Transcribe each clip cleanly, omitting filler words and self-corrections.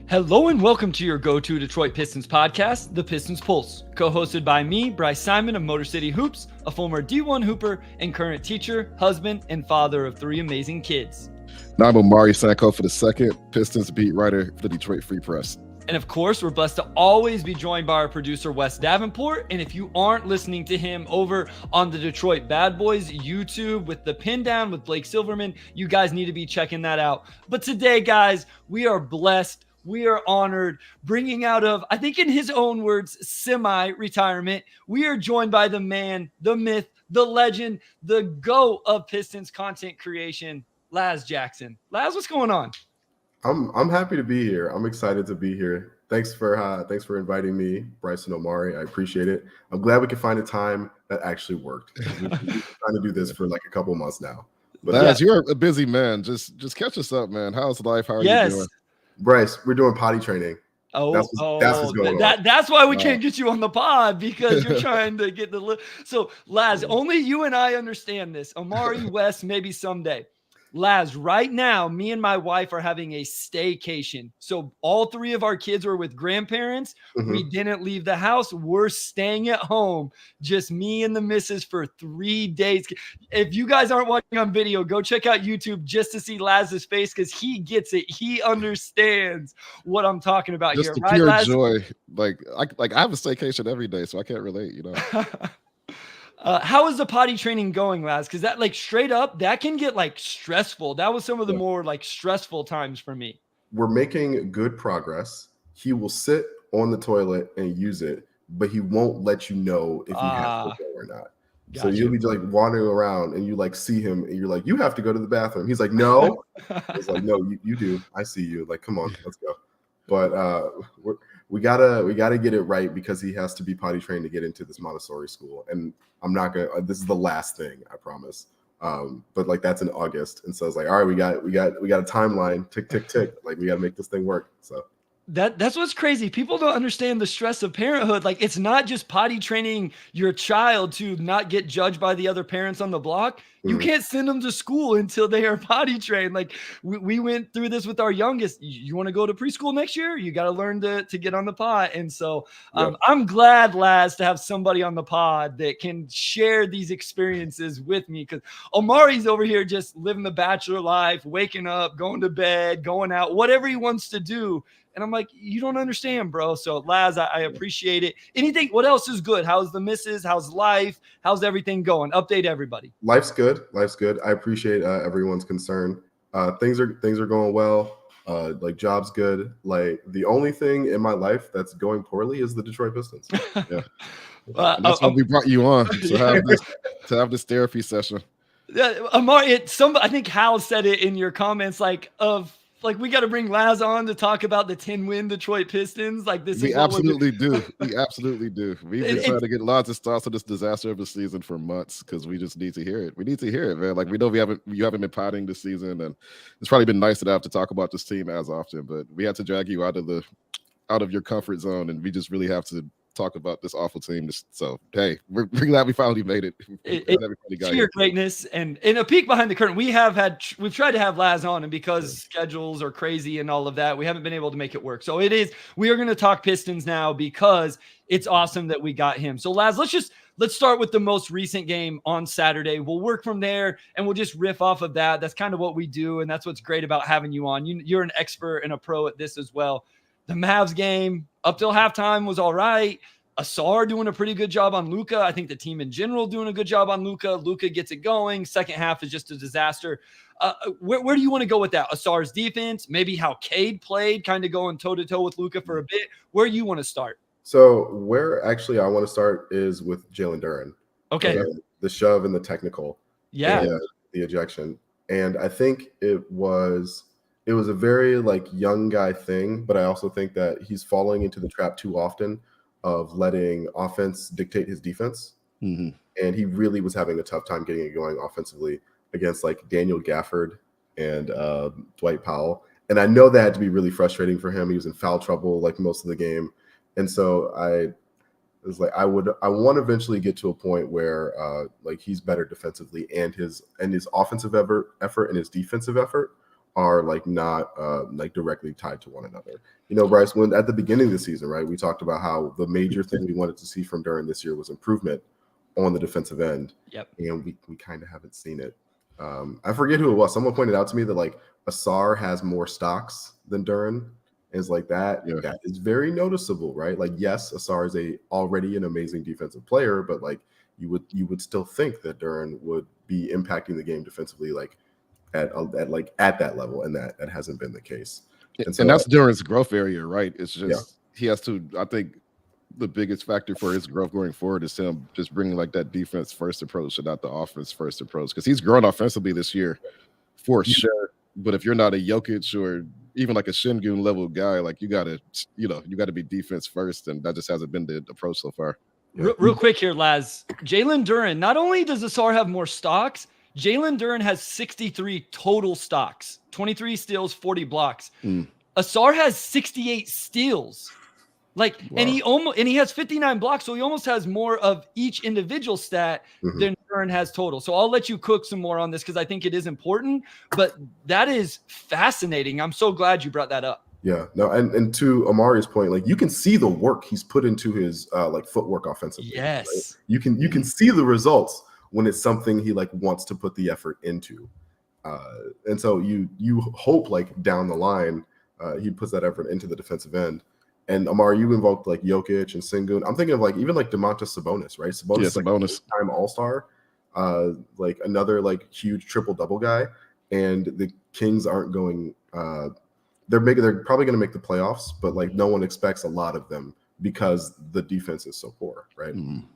Hello and welcome to your go-to Detroit Pistons podcast, the Pistons Pulse, co-hosted by me, Bryce Simon of Motor City Hoops, a former D1 hooper and current teacher, husband, and father of 3 amazing kids. Now I'm Omari Sankofa II, Pistons beat writer for the Detroit Free Press. And of course, we're blessed to always be joined by our producer, Wes Davenport. And if you aren't listening to him over on the Detroit Bad Boys YouTube with the pin down with Blake Silverman, you guys need to be checking that out. But today, guys, we are blessed. We are honored, bringing out of, I think in his own words, semi-retirement. We are joined by the man, the myth, the legend, the GOAT of Pistons content creation, Laz Jackson. Laz, what's going on? I'm happy to be here. I'm excited to be here. Thanks for inviting me, Bryce and Omari. I appreciate it. I'm glad we could find a time that actually worked. We've been trying to do this for like a couple months now. But Laz, you're a busy man. Just catch us up, man. How's life? How are you doing? Bryce, we're doing potty training. That's what's going on. That's why we can't get you on the pod, because you're trying to get the So, Laz, only you and I understand this. Omari, West, maybe someday. Laz, right now, me and my wife are having a staycation. So all 3 of our kids are with grandparents. Mm-hmm. We didn't leave the house. We're staying at home, just me and the missus for 3 days. If you guys aren't watching on video, go check out YouTube just to see Laz's face, because he gets it. He understands what I'm talking about just here. The right, pure Laz? joy. Like I have a staycation every day, so I can't relate, you know. How is the potty training going, Laz? Because that, like, straight up, that can get like stressful. That was some of the more like stressful times for me. We're making good progress. He will sit on the toilet and use it, but he won't let you know if he has to go or not. Gotcha. So you'll be like wandering around and you like see him and you're like, you have to go to the bathroom. He's like, no. It's like, no, you do. I see you. Like, come on, let's go. But we gotta get it right, because he has to be potty trained to get into this Montessori school. And I'm not gonna. This is the last thing, I promise. But like that's in August, and so it's like, all right, we got a timeline. Tick tick tick. Like we gotta make this thing work. So. That's what's crazy. People don't understand the stress of parenthood. Like, it's not just potty training your child to not get judged by the other parents on the block. You can't send them to school until they are potty trained. Like we went through this with our youngest. You want to go to preschool next year? You got to learn to get on the pod. And so I'm glad, Laz, to have somebody on the pod that can share these experiences with me, because Omari's over here just living the bachelor life, waking up, going to bed, going out, whatever he wants to do. And I'm like, you don't understand, bro. So, Laz, I appreciate it. Anything? What else is good? How's the missus? How's life? How's everything going? Update everybody. Life's good. I appreciate everyone's concern. Things are going well. Like, job's good. Like, the only thing in my life that's going poorly is the Detroit Pistons. Yeah. That's why we brought you on to have this therapy session. Amari, I think Hal said it in your comments, like we got to bring Laz on to talk about the 10-win Detroit Pistons. Like this, we absolutely do. We absolutely do. We've been trying to get Laz to start this disaster of the season for months, because we just need to hear it. We need to hear it, man. Like, we know you haven't been potting this season, and it's probably been nice to have to talk about this team as often. But we had to drag you out of your comfort zone, and we just really have to talk about this awful team. So, hey, we're glad we finally made it. To your greatness and in a peek behind the curtain, we've tried to have Laz on, and because schedules are crazy and all of that, we haven't been able to make it work. So we are going to talk Pistons now, because it's awesome that we got him. So, Laz, let's start with the most recent game on Saturday. We'll work from there and we'll just riff off of that. That's kind of what we do, and that's what's great about having you on. You're an expert and a pro at this as well. The Mavs game up till halftime was all right. Ausar doing a pretty good job on Luka. I think the team in general doing a good job on Luka. Luka gets it going. Second half is just a disaster. Where do you want to go with that? Ausar's defense, maybe how Cade played, kind of going toe-to-toe with Luka for a bit. Where do you want to start? So where actually I want to start is with Jaylen Duren. Okay. The shove and the technical. Yeah. And, the ejection. And I think it was a very like young guy thing, but I also think that he's falling into the trap too often of letting offense dictate his defense. Mm-hmm. And he really was having a tough time getting it going offensively against like Daniel Gafford and Dwight Powell. And I know that had to be really frustrating for him. He was in foul trouble like most of the game. And so I was like, I want to eventually get to a point where like he's better defensively, and his offensive effort and his defensive effort are like not like directly tied to one another. You know, Bryce, when at the beginning of the season, right, we talked about how the major thing we wanted to see from Duren this year was improvement on the defensive end. Yep. And we kind of haven't seen it. I forget who it was. Someone pointed out to me that like Ausar has more stocks than Duren. Is like that. Yeah. That is very noticeable, right? Like, yes, Ausar is already an amazing defensive player, but like you would still think that Duren would be impacting the game defensively, like at that level, and that hasn't been the case. And that's Duren's growth area, right? It's just he has to. I think the biggest factor for his growth going forward is him just bringing like that defense first approach and not the offense first approach, because he's grown offensively this year for sure. But if you're not a Jokic or even like a Şengün level guy, like you gotta be defense first, and that just hasn't been the approach so far. Real quick here, Laz. Jaylen Duren, not only does Ausar have more stocks, Jaylen Duren has 63 total stocks, 23 steals, 40 blocks. Ausar has 68 steals. Like, wow. and he has 59 blocks, so he almost has more of each individual stat than Duren has total. So I'll let you cook some more on this because I think it is important, but that is fascinating. I'm so glad you brought that up. Yeah, no, and to Omari's point, like you can see the work he's put into his like footwork offensively. Yes, right? You can see the results when it's something he like wants to put the effort into, and so you hope like down the line he puts that effort into the defensive end. And Omari, you invoked like Jokic and Şengün. I'm thinking of like even like Domantas Sabonis, right? Sabonis, like time All-Star, like another like huge triple-double guy. And the Kings aren't going. They're probably going to make the playoffs, but like no one expects a lot of them because the defense is so poor, right?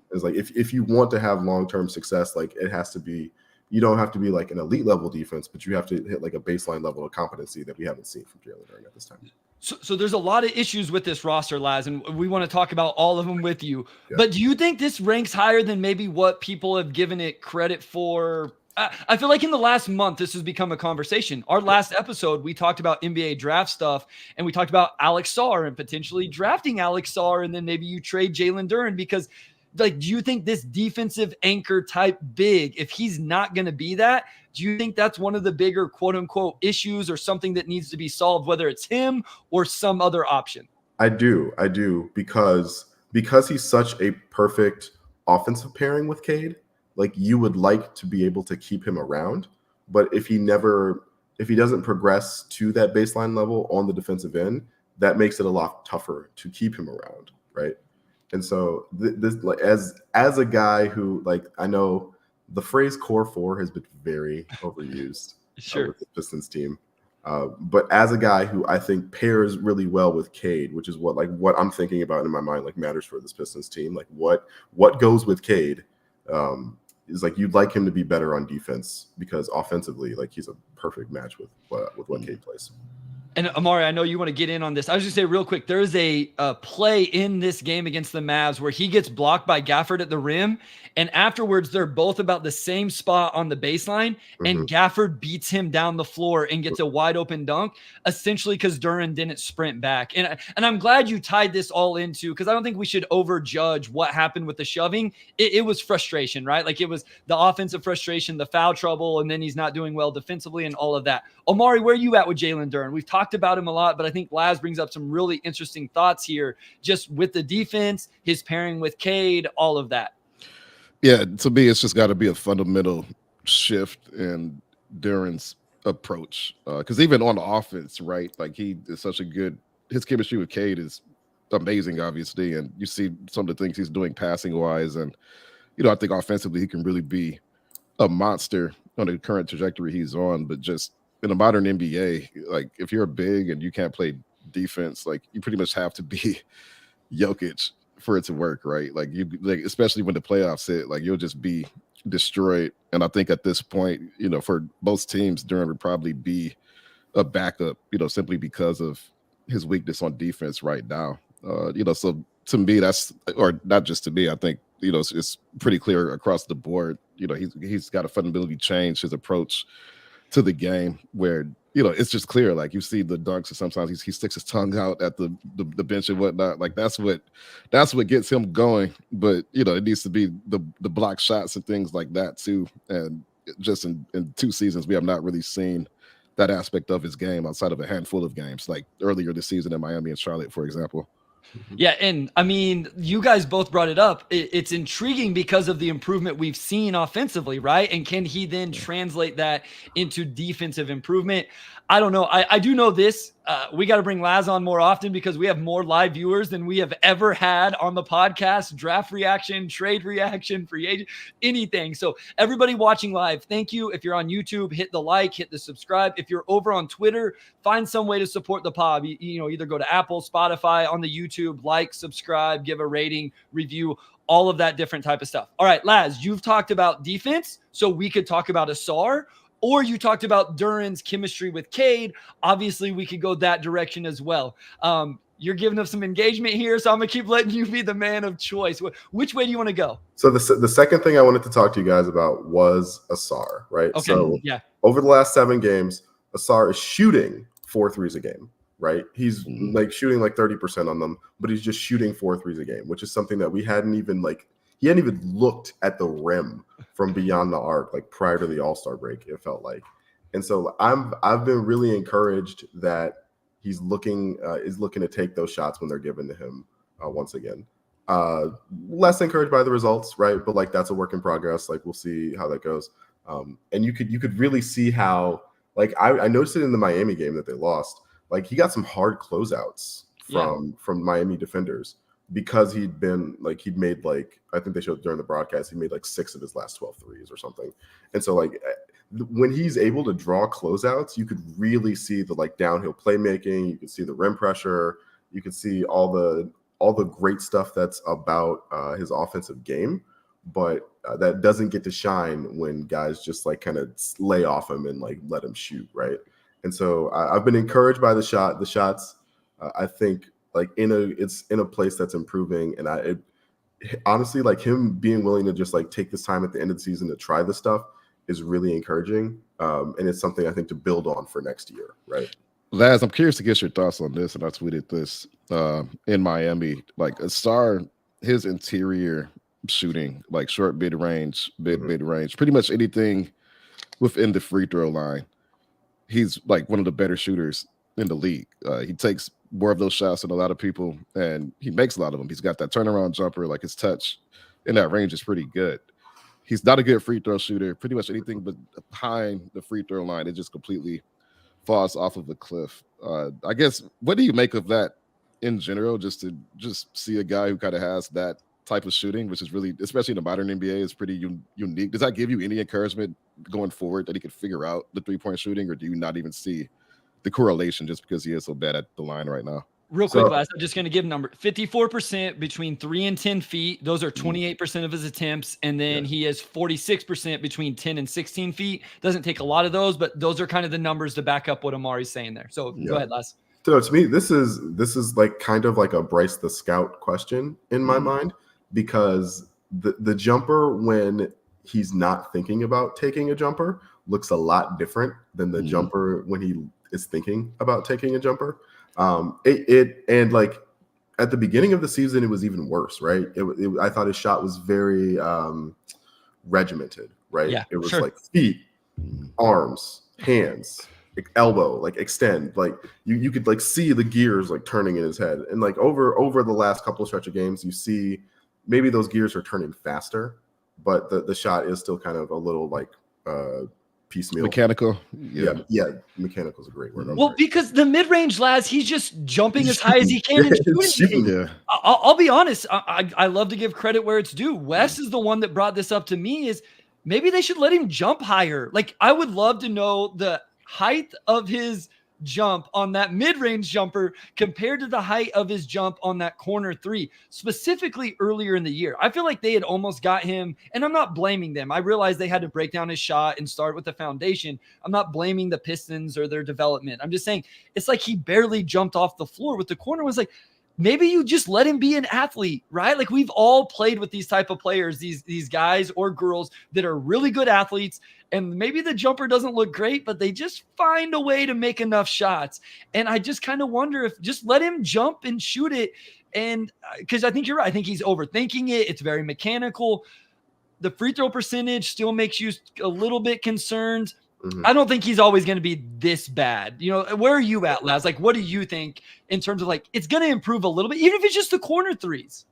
It's like if you want to have long-term success, like it has to be. You don't have to be like an elite level defense, but you have to hit like a baseline level of competency that we haven't seen from Jaylen Duren at this time. So there's a lot of issues with this roster, Laz, and we want to talk about all of them with you. Yeah. But do you think this ranks higher than maybe what people have given it credit for? I feel like in the last month, this has become a conversation. Our last episode, we talked about NBA draft stuff, and we talked about Alex Sarr and potentially drafting Alex Sarr, and then maybe you trade Jaylen Duren because – like, do you think this defensive anchor type big, if he's not going to be that, do you think that's one of the bigger quote unquote issues or something that needs to be solved, whether it's him or some other option? I do because he's such a perfect offensive pairing with Cade. Like you would like to be able to keep him around, but if he doesn't progress to that baseline level on the defensive end, that makes it a lot tougher to keep him around, right? And so this, like, as a guy who, like, I know the phrase core four has been very overused with the Pistons team. But as a guy who I think pairs really well with Cade, which is what I'm thinking about in my mind, like matters for this Pistons team, like what goes with Cade is like, you'd like him to be better on defense because offensively, like he's a perfect match with what Cade plays. And Omari, I know you want to get in on this. I was just say real quick, there is a play in this game against the Mavs where he gets blocked by Gafford at the rim, and afterwards they're both about the same spot on the baseline, and Gafford beats him down the floor and gets a wide open dunk, essentially because Duren didn't sprint back. And I'm glad you tied this all into, because I don't think we should overjudge what happened with the shoving. It was frustration, right? Like it was the offensive frustration, the foul trouble, and then he's not doing well defensively and all of that. Omari, where are you at with Jaylen Duren? We've talked about him a lot, but I think Laz brings up some really interesting thoughts here, just with the defense, his pairing with Cade, all of that. Yeah, to me, it's just got to be a fundamental shift in Duren's approach. Because even on the offense, right, like he is such a good – his chemistry with Cade is amazing, obviously, and you see some of the things he's doing passing-wise. And, you know, I think offensively he can really be a monster on the current trajectory he's on, but just – in a modern NBA, like if you're big and you can't play defense, like you pretty much have to be Jokic for it to work, right? Like especially when the playoffs hit, like you'll just be destroyed. And I think at this point, you know, for most teams, Duren would probably be a backup, you know, simply because of his weakness on defense right now. You know, so to me, or not just to me, I think, you know, it's pretty clear across the board. You know, he's got to fundamentally change his approach to the game where, you know, it's just clear. Like you see the dunks, and sometimes he sticks his tongue out at the bench and whatnot. Like that's what gets him going. But you know, it needs to be the block shots and things like that too. And just in 2 seasons, we have not really seen that aspect of his game outside of a handful of games, like earlier this season in Miami and Charlotte, for example. Yeah, and I mean, you guys both brought it up. It's intriguing because of the improvement we've seen offensively, right? And can he then translate that into defensive improvement? I don't know. I do know this. We got to bring Laz on more often because we have more live viewers than we have ever had on the podcast. Draft reaction, trade reaction, free agent, anything. So everybody watching live, thank you. If you're on YouTube, hit the like, hit the subscribe. If you're over on Twitter, find some way to support the pod. You know, either go to Apple, Spotify, on the YouTube, like, subscribe, give a rating, review, all of that different type of stuff. All right, Laz, you've talked about defense, so we could talk about Ausar. Or you talked about Duren's chemistry with Cade. Obviously, we could go that direction as well. You're giving us some engagement here, so I'm going to keep letting you be the man of choice. Which way do you want to go? So the second thing I wanted to talk to you guys about was Ausar, right? Okay, so yeah. Over the last 7 games, Ausar is shooting 4 threes a game, right? He's like shooting like 30% on them, but he's just shooting 4 threes a game, which is something that we hadn't even he hadn't even looked at the rim from beyond the arc, like prior to the All-Star break, it felt like. And so I've been really encouraged that he's looking to take those shots when they're given to him once again. Less encouraged by the results, right? But like that's a work in progress. Like we'll see how that goes. And you could really see how, like I noticed it in the Miami game that they lost. Like he got some hard closeouts from Miami defenders. Because he'd made like, I think they showed during the broadcast, he made like 6 of his last 12 threes or something. And so like when he's able to draw closeouts, you could really see the like downhill playmaking. You could see the rim pressure. You could see all the great stuff that's about his offensive game. But that doesn't get to shine when guys just like kind of lay off him and like let him shoot, right? And so I've been encouraged by the shots. I think like it's in a place that's improving, and honestly, like him being willing to just like take this time at the end of the season to try this stuff is really encouraging, and it's something I think to build on for next year, right? Laz, I'm curious to get your thoughts on this, and I tweeted this in Miami. Like Ausar, his interior shooting, like short mid range, pretty much anything within the free throw line, he's like one of the better shooters in the league. He takes more of those shots than a lot of people, and he makes a lot of them. He's got that turnaround jumper, like his touch in that range is pretty good. He's not a good free throw shooter. Pretty much anything but behind the free throw line, it just completely falls off of a cliff. I guess, what do you make of that in general, just to see a guy who kind of has that type of shooting, which is really, especially in the modern NBA, is pretty unique. Does that give you any encouragement going forward that he could figure out the three-point shooting, or do you not even see the correlation just because he is so bad at the line right now? Real quick, Laz, I'm just going to give a number. 54% between 3 and 10 feet. Those are 28% of his attempts. And then he has 46% between 10 and 16 feet. Doesn't take a lot of those, but those are kind of the numbers to back up what Omari's saying there. So go ahead, Laz. So to me, this is like kind of like a Bryce the Scout question in my mind, because the jumper, when he's not thinking about taking a jumper, looks a lot different than the jumper when he is thinking about taking a jumper. And like at the beginning of the season, it was even worse, right? I thought his shot was very regimented, right? Yeah, it was like feet, arms, hands, elbow, like extend, like you could like see the gears like turning in his head. And like over the last couple of stretch of games, you see maybe those gears are turning faster, but the shot is still kind of a little like piecemeal, mechanical. Yeah, mechanical is a great word. Well, because the mid-range, Laz, he's just jumping as high as he can and shooting. Yeah. I'll be honest. I love to give credit where it's due. Wes is the one that brought this up to me. Is maybe they should let him jump higher. Like I would love to know the height of his jump on that mid-range jumper compared to the height of his jump on that corner three, specifically earlier in the year. I feel like they had almost got him, and I'm not blaming them. I realize they had to break down his shot and start with the foundation. I'm not blaming the Pistons or their development. I'm just saying it's like he barely jumped off the floor with the corner. Was like, maybe you just let him be an athlete, right? Like we've all played with these type of players, these guys or girls that are really good athletes, and maybe the jumper doesn't look great, but they just find a way to make enough shots. And I just kind of wonder if just let him jump and shoot it. And because I think you're right. I think he's overthinking it. It's very mechanical. The free throw percentage still makes you a little bit concerned. I don't think he's always going to be this bad. You know, where are you at, Laz? Like, what do you think in terms of like, it's going to improve a little bit, even if it's just the corner threes?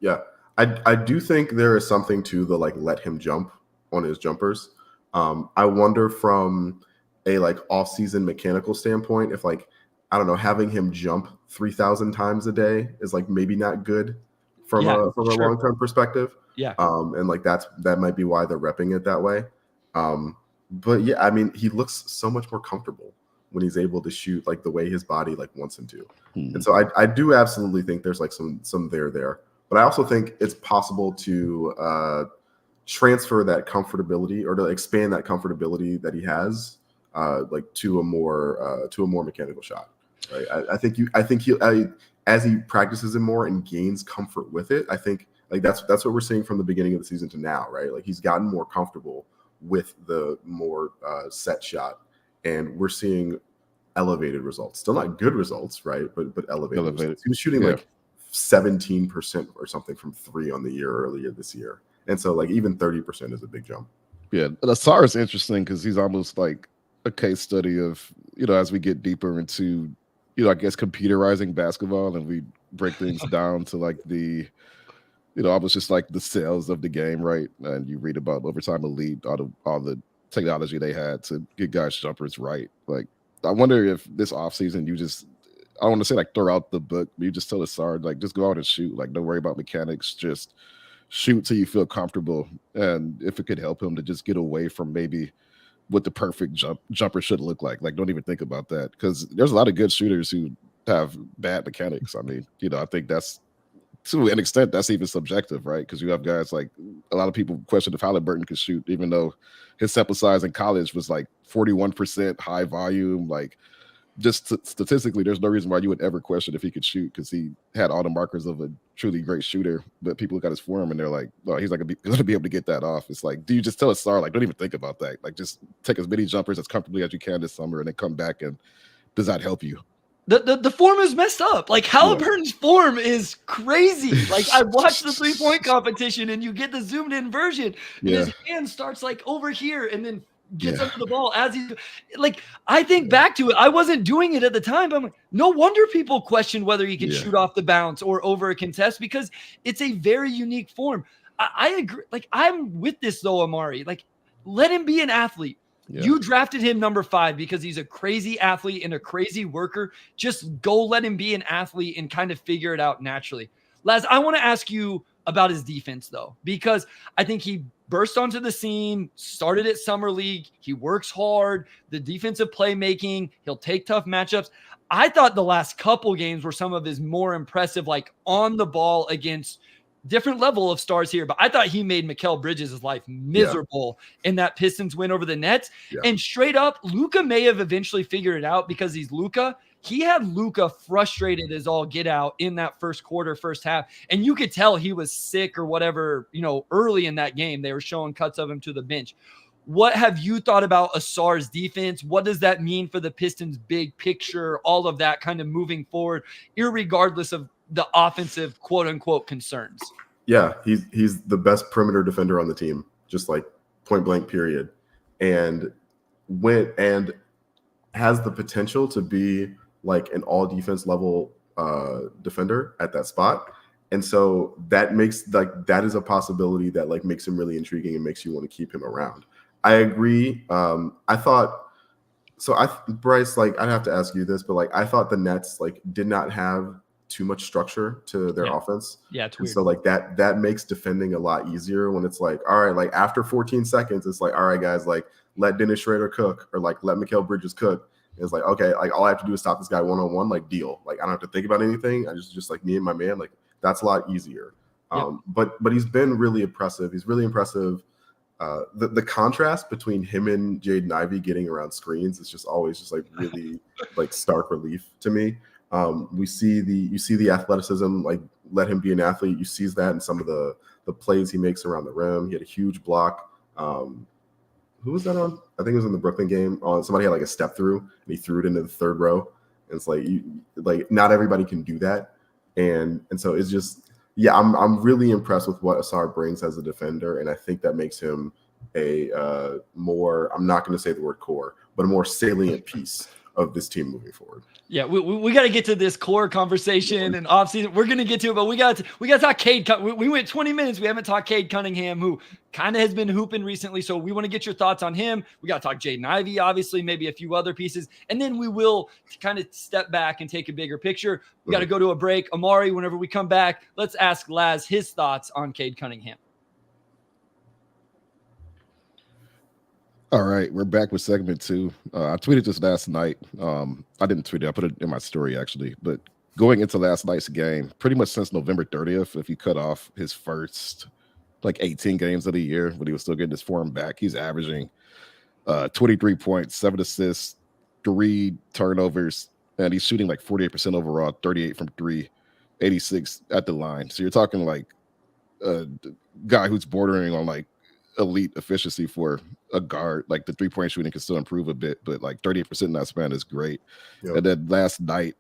Yeah. I do think there is something to the like let him jump on his jumpers. I wonder from a like off-season mechanical standpoint if like I don't know, having him jump 3,000 times a day is like maybe not good from a long-term perspective. Yeah. And like that might be why they're repping it that way. But yeah, I mean, he looks so much more comfortable when he's able to shoot like the way his body like wants him to. And so I do absolutely think there's like some there. But I also think it's possible to transfer that comfortability or to expand that comfortability that he has like to a more mechanical shot. Right? I think he as he practices it more and gains comfort with it, I think like that's what we're seeing from the beginning of the season to now, right? Like he's gotten more comfortable with the more set shot, and we're seeing elevated results. Still not good results, right? But elevated. Results. He was shooting like 17% or something from three on the year earlier this year, and so like even 30% is a big jump. Yeah, Ausar is interesting because he's almost like a case study of, you know, as we get deeper into, you know, I guess computerizing basketball and we break things down to like the, you know, almost just like the cells of the game, right? And you read about Overtime Elite, all the technology they had to get guys jumpers right. Like, I wonder if this offseason you just, I don't want to say like throw out the book, but you just tell Ausar, like, just go out and shoot. Like, don't worry about mechanics. Just shoot till you feel comfortable. And if it could help him to just get away from maybe what the perfect jumper should look like don't even think about that, because there's a lot of good shooters who have bad mechanics. I mean, you know, I think that's, to an extent, that's even subjective, right? Because you have guys like, a lot of people question if Halliburton could shoot, even though his sample size in college was like 41% high volume. Like, just statistically, there's no reason why you would ever question if he could shoot, because he had all the markers of a truly great shooter. But people look at his form and they're like, "Oh, he's not going to be able to get that off." It's like, do you just tell Ausar, like, don't even think about that? Like, just take as many jumpers as comfortably as you can this summer, and then come back, and does that help you? The form is messed up. Like, Halliburton's form is crazy. Like, I watched the 3-point competition, and you get the zoomed in version, and his hand starts like over here, and then gets under the ball as he's like, I think back to it. I wasn't doing it at the time, but I'm like, no wonder people question whether he can shoot off the bounce or over a contest, because it's a very unique form. I agree. Like, I'm with this though, Omari. Like, let him be an athlete. You drafted him number 5 because he's a crazy athlete and a crazy worker. Just go let him be an athlete and kind of figure it out naturally. Laz, I want to ask you about his defense though, because I think he burst onto the scene, started at Summer League. He works hard, the defensive playmaking, he'll take tough matchups. I thought the last couple games were some of his more impressive, like on the ball against different level of stars here, but I thought he made Mikal Bridges' life miserable in that Pistons win over the Nets. And straight up, Luka may have eventually figured it out because he's Luka. He had Luka frustrated as all get out in that first quarter, first half. And you could tell he was sick or whatever, you know, early in that game. They were showing cuts of him to the bench. What have you thought about Ausar's defense? What does that mean for the Pistons' big picture? All of that kind of moving forward, irregardless of the offensive quote unquote concerns. Yeah, he's the best perimeter defender on the team, just like point blank period. And went and has the potential to be like an all defense level defender at that spot. And so that makes like, that is a possibility that like makes him really intriguing and makes you want to keep him around. I agree. Bryce, like, I'd have to ask you this, but like, I thought the Nets like did not have too much structure to their offense. Yeah, it's weird. So like that makes defending a lot easier when it's like, all right, like after 14 seconds, it's like, all right, guys, like let Dennis Schroeder cook, or like let Mikal Bridges cook. And it's like, okay, like all I have to do is stop this guy one-on-one, like deal. Like I don't have to think about anything. I just like me and my man, like that's a lot easier. But he's been really impressive. He's really impressive. The contrast between him and Jaden Ivey getting around screens is just always just like really like stark relief to me. You see the athleticism, like let him be an athlete. You see that in some of the plays he makes around the rim. He had a huge block. Who was that on? I think it was in the Brooklyn game. Somebody had like a step through and he threw it into the third row. And it's like not everybody can do that. And so it's just, I'm really impressed with what Ausar brings as a defender. And I think that makes him a more, I'm not going to say the word core, but a more salient piece of this team moving forward. Yeah, we got to get to this core conversation and offseason. We're going to get to it, but we got to talk Cade. We went 20 minutes. We haven't talked Cade Cunningham, who kind of has been hooping recently. So we want to get your thoughts on him. We got to talk Jaden Ivey, obviously, maybe a few other pieces. And then we will kind of step back and take a bigger picture. We got to go to a break. Omari, whenever we come back, let's ask Laz his thoughts on Cade Cunningham. All right, we're back with segment 2. I tweeted this last night. I didn't tweet it. I put it in my story, actually. But going into last night's game, pretty much since November 30th, if you cut off his first, 18 games of the year, but he was still getting his form back, he's averaging 23 points, 7 assists, 3 turnovers, and he's shooting 48% overall, 38 from 3, 86 at the line. So you're talking a guy who's bordering on elite efficiency for a guard. The 3-point shooting can still improve a bit, but 38% in that span is great. Yep. And then last night,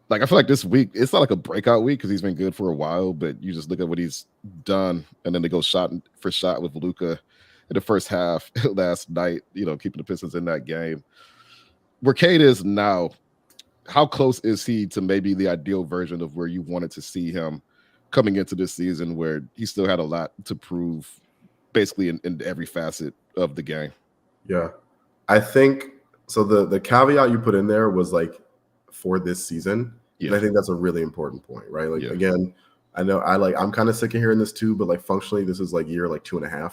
I feel like this week, it's not a breakout week because he's been good for a while, but you just look at what he's done, and then they go shot for shot with Luka in the first half last night, keeping the Pistons in that game. Where Cade is now, how close is he to maybe the ideal version of where you wanted to see him coming into this season, where he still had a lot to prove basically in every facet of the game? Yeah, I think so. The caveat you put in there was for this season. Yeah. And I think that's a really important point, right? Again, I know I'm kind of sick of hearing this too, but functionally this is year 2.5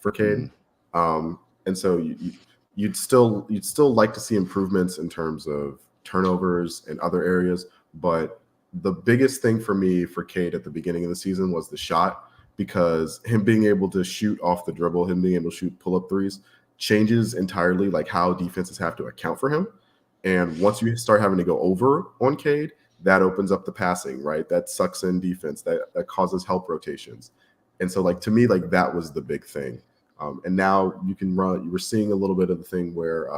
for Cade. Mm-hmm. And so you'd still like to see improvements in terms of turnovers and other areas. But the biggest thing for me for Cade at the beginning of the season was the shot, because him being able to shoot off the dribble, him being able to shoot pull-up threes changes entirely how defenses have to account for him. And once you start having to go over on Cade, that opens up the passing, right? That sucks in defense, that causes help rotations. And so to me, that was the big thing. And now you can run, you were seeing a little bit of the thing where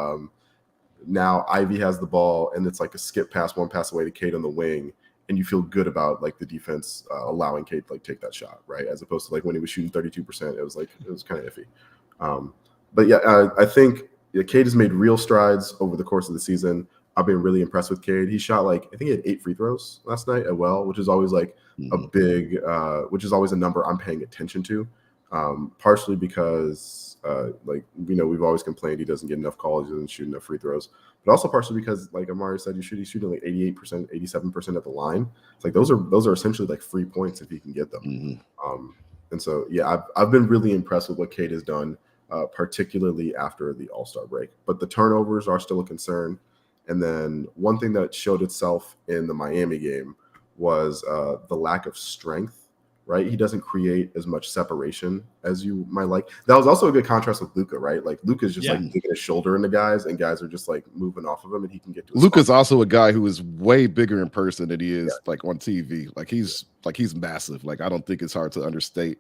now Ivy has the ball and it's a skip pass, 1 pass away to Cade on the wing. And you feel good about the defense allowing Cade to take that shot, right? As opposed to when he was shooting 32%, it was kind of iffy. But yeah, I think Cade has made real strides over the course of the season. I've been really impressed with Cade. He shot I think he had 8 free throws last night at well, which is always a big, which is always a number I'm paying attention to. Partially because we've always complained he doesn't get enough calls, he doesn't shoot enough free throws. But also partially because, Omari said, he's shooting 88%, 87% at the line. It's those are essentially free points if he can get them. Mm-hmm. And so, yeah, I've been really impressed with what Cade has done, particularly after the All-Star break. But the turnovers are still a concern. And then one thing that showed itself in the Miami game was the lack of strength. Right, he doesn't create as much separation as you might like. That was also a good contrast with Luka, right? Luka's just digging his shoulder into guys, and guys are just moving off of him, and he can get to. Luka's also a guy who is way bigger in person than he is on TV. He's massive. I don't think it's hard to understate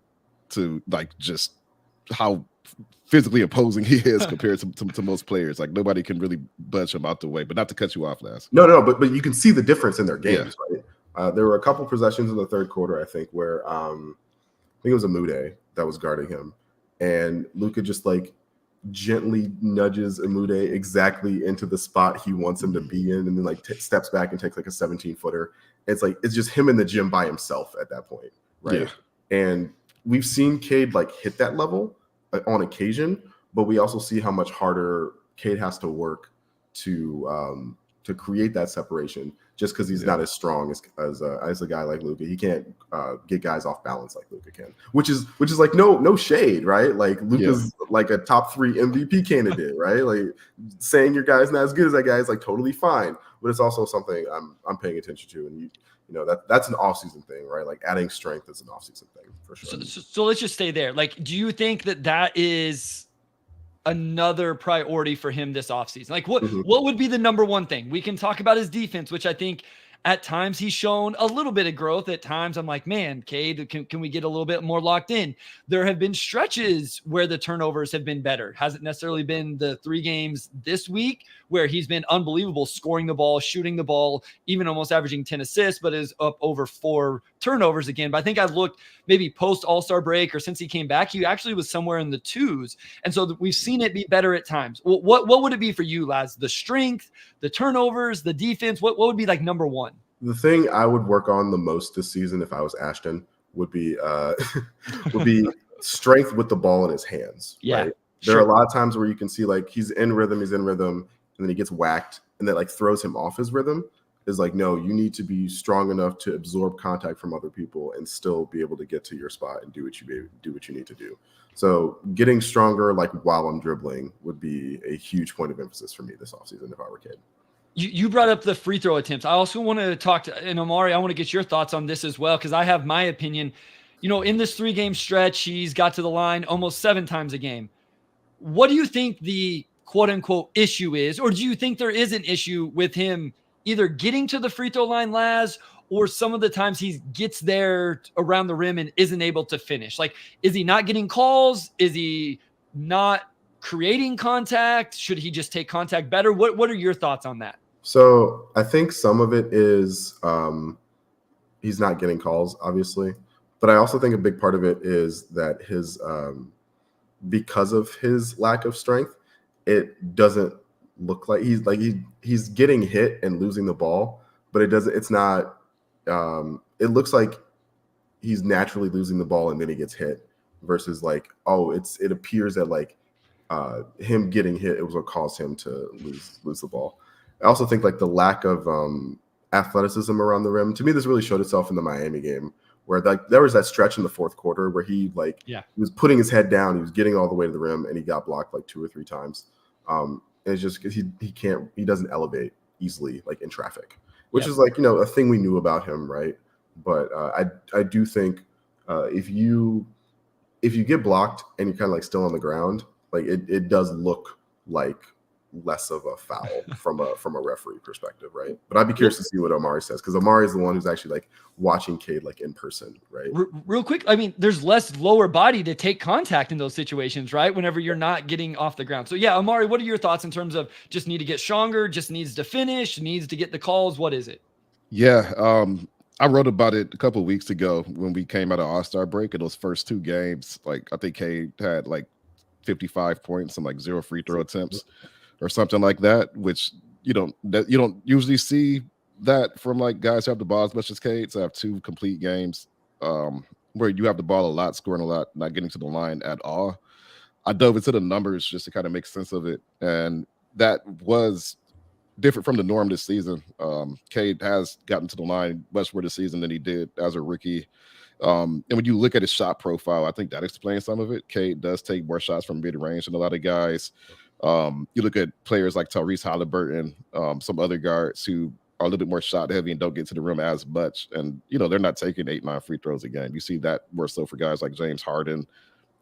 just how physically opposing he is compared to most players. Nobody can really budge him out the way. But not to cut you off, Laz. No, but you can see the difference in their games, right? There were a couple possessions in the third quarter, I think, where I think it was Amude that was guarding him. And Luka just gently nudges Amude exactly into the spot he wants him to be in, and then steps back and takes a 17-footer. It's it's just him in the gym by himself at that point, right? Yeah. And we've seen Cade hit that level on occasion, but we also see how much harder Cade has to work to create that separation, just because he's not as strong as a guy like Luka. He can't get guys off balance like Luka can, which is no shade, right? Luka's a top 3 MVP candidate, right? Saying your guy's not as good as that guy is totally fine, but it's also something I'm paying attention to, and that's an offseason thing, right? Adding strength is an offseason thing for sure. So let's just stay there. Do you think that is another priority for him this offseason? What would be the number one thing? We can talk about his defense, which I think At times he's shown a little bit of growth. At times I'm like, man, Cade, can we get a little bit more locked in? There have been stretches where the turnovers have been better. Hasn't necessarily been the 3 games this week where he's been unbelievable scoring the ball, shooting the ball, even almost averaging 10 assists, but is up over 4 turnovers again. But I think I've looked maybe post All-Star break or since he came back, he actually was somewhere in the 2s. And so we've seen it be better at times. What would it be for you, Laz? The strength, the turnovers, the defense? What would be like number one? The thing I would work on the most this season if I was Ashton would be would be strength with the ball in his hands. Yeah. Right? There are a lot of times where you can see like he's in rhythm, and then he gets whacked, and that like throws him off his rhythm. Is like, no, you need to be strong enough to absorb contact from other people and still be able to get to your spot and do what you need to do. So getting stronger like while I'm dribbling would be a huge point of emphasis for me this offseason if I were Cade. You brought up the free throw attempts. I also want to talk to, and Omari, I want to get your thoughts on this as well, because I have my opinion. In this 3-game stretch, he's got to the line almost 7 times a game. What do you think the quote unquote issue is? Or do you think there is an issue with him either getting to the free throw line, Laz, or some of the times he gets there around the rim and isn't able to finish? Like, is he not getting calls? Is he not creating contact? Should he just take contact better? What are your thoughts on that? So I think some of it is he's not getting calls, obviously. But I also think a big part of it is that his because of his lack of strength, it doesn't look like he's getting hit and losing the ball, but it looks like he's naturally losing the ball and then he gets hit versus like, it appears that like him getting hit, it was what caused him to lose the ball. I also think like the lack of athleticism around the rim, to me, this really showed itself in the Miami game where like there was that stretch in the 4th quarter where he was putting his head down, he was getting all the way to the rim, and he got blocked like 2 or 3 times. And it's just because he doesn't elevate easily like in traffic, which is like, a thing we knew about him, right? But I do think if you get blocked and you're kind of like still on the ground, like it does look like less of a foul from a referee perspective, right? But I'd be curious to see what Omari says, because Omari is the one who's actually like watching Cade like in person, right? Real quick, I mean, there's less lower body to take contact in those situations, right? Whenever you're not getting off the ground. So yeah, Omari, what are your thoughts in terms of just need to get stronger, just needs to finish, needs to get the calls? What is it? Yeah, I wrote about it a couple of weeks ago when we came out of All-Star break. In those first 2 games, like I think Cade had like 55 points and like 0 free throw attempts or something like that, which you don't usually see that from like guys who have the ball as much as Cade. So I have 2 complete games where you have the ball a lot, scoring a lot, not getting to the line at all. I dove into the numbers just to kind of make sense of it, and that was different from the norm this season. Cade has gotten to the line much more this season than he did as a rookie. And when you look at his shot profile, I think that explains some of it. Cade does take more shots from mid-range than a lot of guys. You look at players like Tyrese Halliburton, some other guards who are a little bit more shot heavy and don't get to the rim as much. And, they're not taking 8-9 free throws a game. You see that more so for guys like James Harden,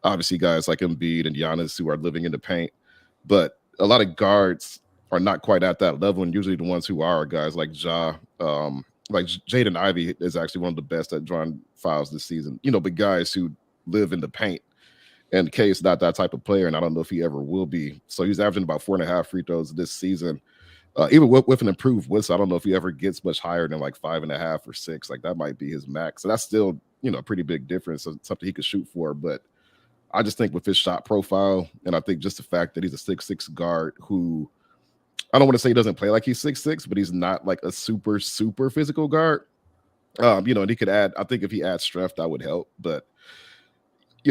obviously guys like Embiid and Giannis who are living in the paint. But a lot of guards are not quite at that level. And usually the ones who are guys like Ja, like Jaden Ivey is actually one of the best at drawing fouls this season, but guys who live in the paint. And Cade's not that type of player, and I don't know if he ever will be. So he's averaging about 4.5 free throws this season. Even with an improved whistle, I don't know if he ever gets much higher than like 5.5 or 6. Like that might be his max. So that's still, a pretty big difference, so something he could shoot for. But I just think with his shot profile, and I think just the fact that he's a 6'6" guard who, I don't want to say he doesn't play like he's 6'6", but he's not like a super, super physical guard. And he could add, I think if he adds strength, that would help. But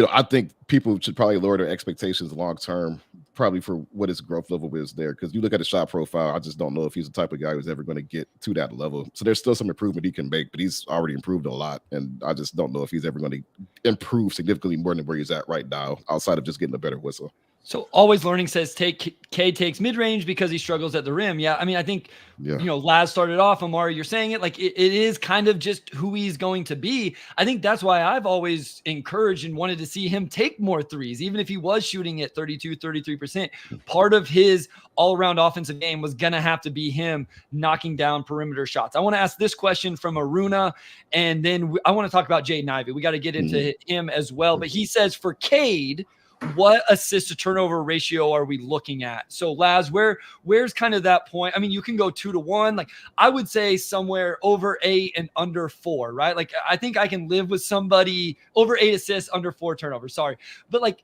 I think people should probably lower their expectations long term, probably for what his growth level is there. Because you look at his shot profile, I just don't know if he's the type of guy who's ever going to get to that level. So there's still some improvement he can make, but he's already improved a lot. And I just don't know if he's ever going to improve significantly more than where he's at right now, outside of just getting a better whistle. So Always Learning says Cade takes mid-range because he struggles at the rim. Yeah, I mean, I think, Laz started off, Omari, you're saying it, like it is kind of just who he's going to be. I think that's why I've always encouraged and wanted to see him take more threes, even if he was shooting at 32, 33%. Part of his all-around offensive game was going to have to be him knocking down perimeter shots. I want to ask this question from Aruna, and then I want to talk about Jaden Ivey. We got to get into him as well. But he says for Cade, what assist to turnover ratio are we looking at? So Laz, where's kind of that point? I mean, you can go 2-1. Like I would say somewhere over 8 and under 4, right? Like I think I can live with somebody over 8 assists, under 4 turnovers. Sorry. But like,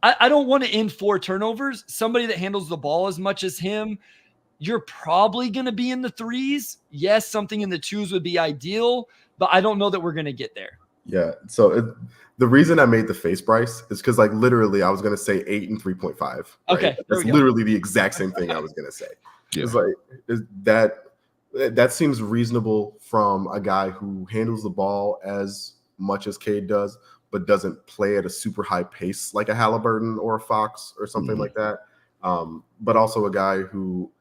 I don't want to end 4 turnovers. Somebody that handles the ball as much as him, you're probably going to be in the 3s. Yes, something in the 2s would be ideal, but I don't know that we're going to get there. Yeah. So the reason I made the face, Bryce, is because like literally I was going to say 8 and 3.5. Right? Okay. That's literally the exact same thing I was going to say. Yeah. It's like that seems reasonable from a guy who handles the ball as much as Cade does, but doesn't play at a super high pace like a Halliburton or a Fox or something like that. But also a guy who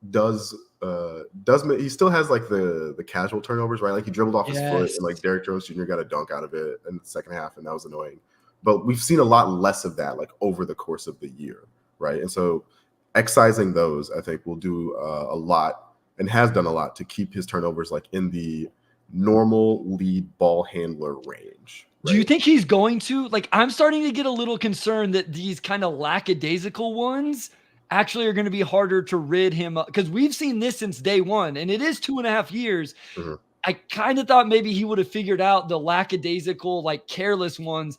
does he still has like the casual turnovers, right? Like he dribbled off his foot and like Derrick Jones Jr. got a dunk out of it in the second half, and that was annoying. But we've seen a lot less of that like over the course of the year, right? And so excising those, I think, will do a lot and has done a lot to keep his turnovers like in the normal lead ball handler range. Right? Do you think he's going to? Like, I'm starting to get a little concerned that these kind of lackadaisical ones actually are going to be harder to rid him of, because we've seen this since day one, and it is 2.5 years. I kind of thought maybe he would have figured out the lackadaisical, like careless ones,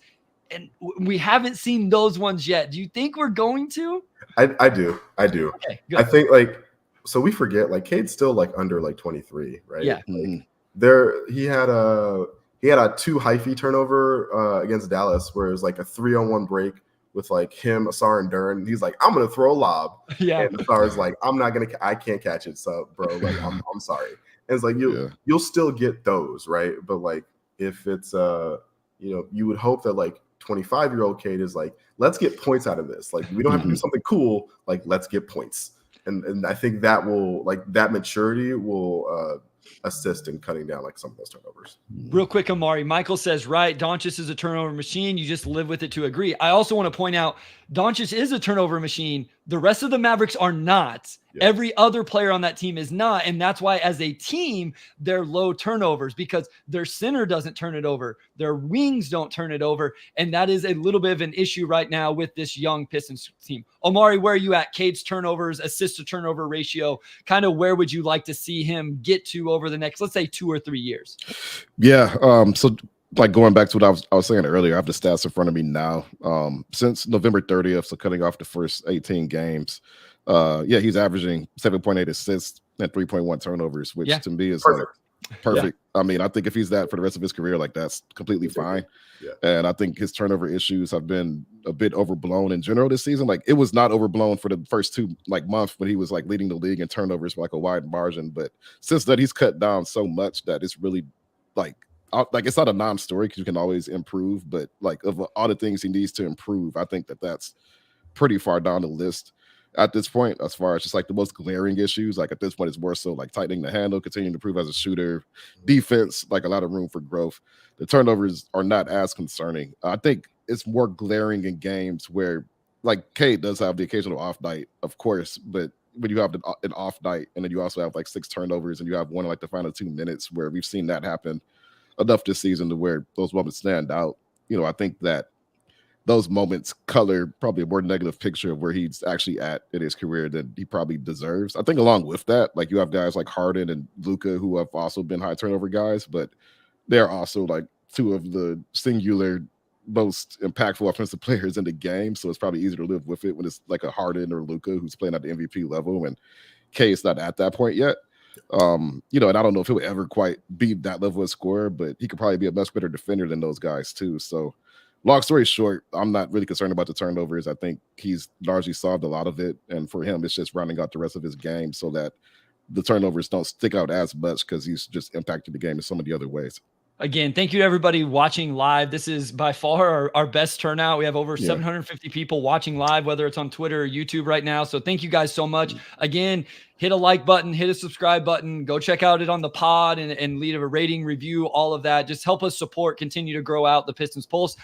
and we haven't seen those ones yet. Do you think we're going to? I do. Okay, good. I think so we forget Cade's still under 23, right? Yeah. He had a 2 hyphy turnover against Dallas where it was like a 3-on-1 break with him, Ausar, and Duren. He's like, I'm gonna throw a lob. Yeah. And Ausar's like, I can't catch it, so bro, I'm sorry. And it's like you'll still get those, right? But if it's you would hope that 25-year-old Cade is let's get points out of this. We don't have to do something cool, let's get points. And I think that will that maturity will assist in cutting down some of those turnovers. Real quick, Omari, Michael says, right, Doncic is a turnover machine. You just live with it to agree. I also want to point out Doncic is a turnover machine. The rest of the Mavericks are not. Yep. Every other player on that team is not. And that's why as a team, they're low turnovers because their center doesn't turn it over. Their wings don't turn it over. And that is a little bit of an issue right now with this young Pistons team. Omari, where are you at? Cade's turnovers, assist to turnover ratio, kind of where would you like to see him get to over the next, let's say 2 or 3 years? Yeah. So going back to what I was saying earlier, I have the stats in front of me now. Since November 30th, so cutting off the first 18 games, he's averaging 7.8 assists and 3.1 turnovers, which to me is perfect. Yeah. I mean, I think if he's that for the rest of his career, that's completely fine. Yeah. And I think his turnover issues have been a bit overblown in general this season. It was not overblown for the first 2 months when he was leading the league in turnovers by a wide margin. But since then, he's cut down so much that it's really it's not a non-story because you can always improve. But of all the things he needs to improve, I think that's pretty far down the list at this point, as far as just the most glaring issues. At this point, it's more so tightening the handle, continuing to improve as a shooter, defense, a lot of room for growth. The turnovers are not as concerning. I think it's more glaring in games where Cade does have the occasional off night, of course, but when you have an off night and then you also have 6 turnovers and you have one in the final 2 minutes, where we've seen that happen enough this season to where those moments stand out. I think that those moments color probably a more negative picture of where he's actually at in his career than he probably deserves. I think along with that, you have guys like Harden and Luka who have also been high turnover guys, but they're also 2 of the singular most impactful offensive players in the game. So it's probably easier to live with it when it's a Harden or Luka who's playing at the MVP level, and Cade's not at that point yet. And I don't know if he'll ever quite be that level of scorer, but he could probably be a much better defender than those guys too. So long story short, I'm not really concerned about the turnovers. I think he's largely solved a lot of it. And for him, it's just rounding out the rest of his game so that the turnovers don't stick out as much because he's just impacted the game in so many other ways. Again, thank you to everybody watching live. This is by far our best turnout. We have over 750 people watching live, whether it's on Twitter or YouTube right now. So thank you guys so much. Again, hit a like button, hit a subscribe button, go check out it on the pod and leave a rating, review, all of that. Just help us support, continue to grow out the Pistons Pulse.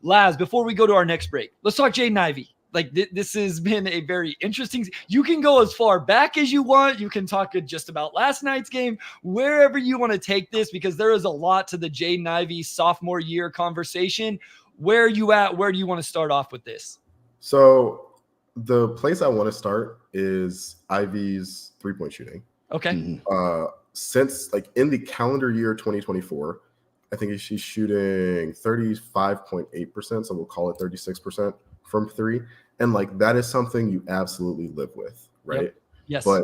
Laz, before we go to our next break, let's talk Jaden Ivey. Like this has been a very interesting. You can go as far back as you want. You can talk just about last night's game, wherever you want to take this, because there is a lot to the Jaden Ivey sophomore year conversation. Where are you at? Where do you want to start off with this? So the place I want to start is Ivey's 3-point shooting. Okay. Since like in the calendar year 2024, I think she's shooting 35.8%. So we'll call it 36% from three. And like that is something you absolutely live with, right? Yep. Yes. But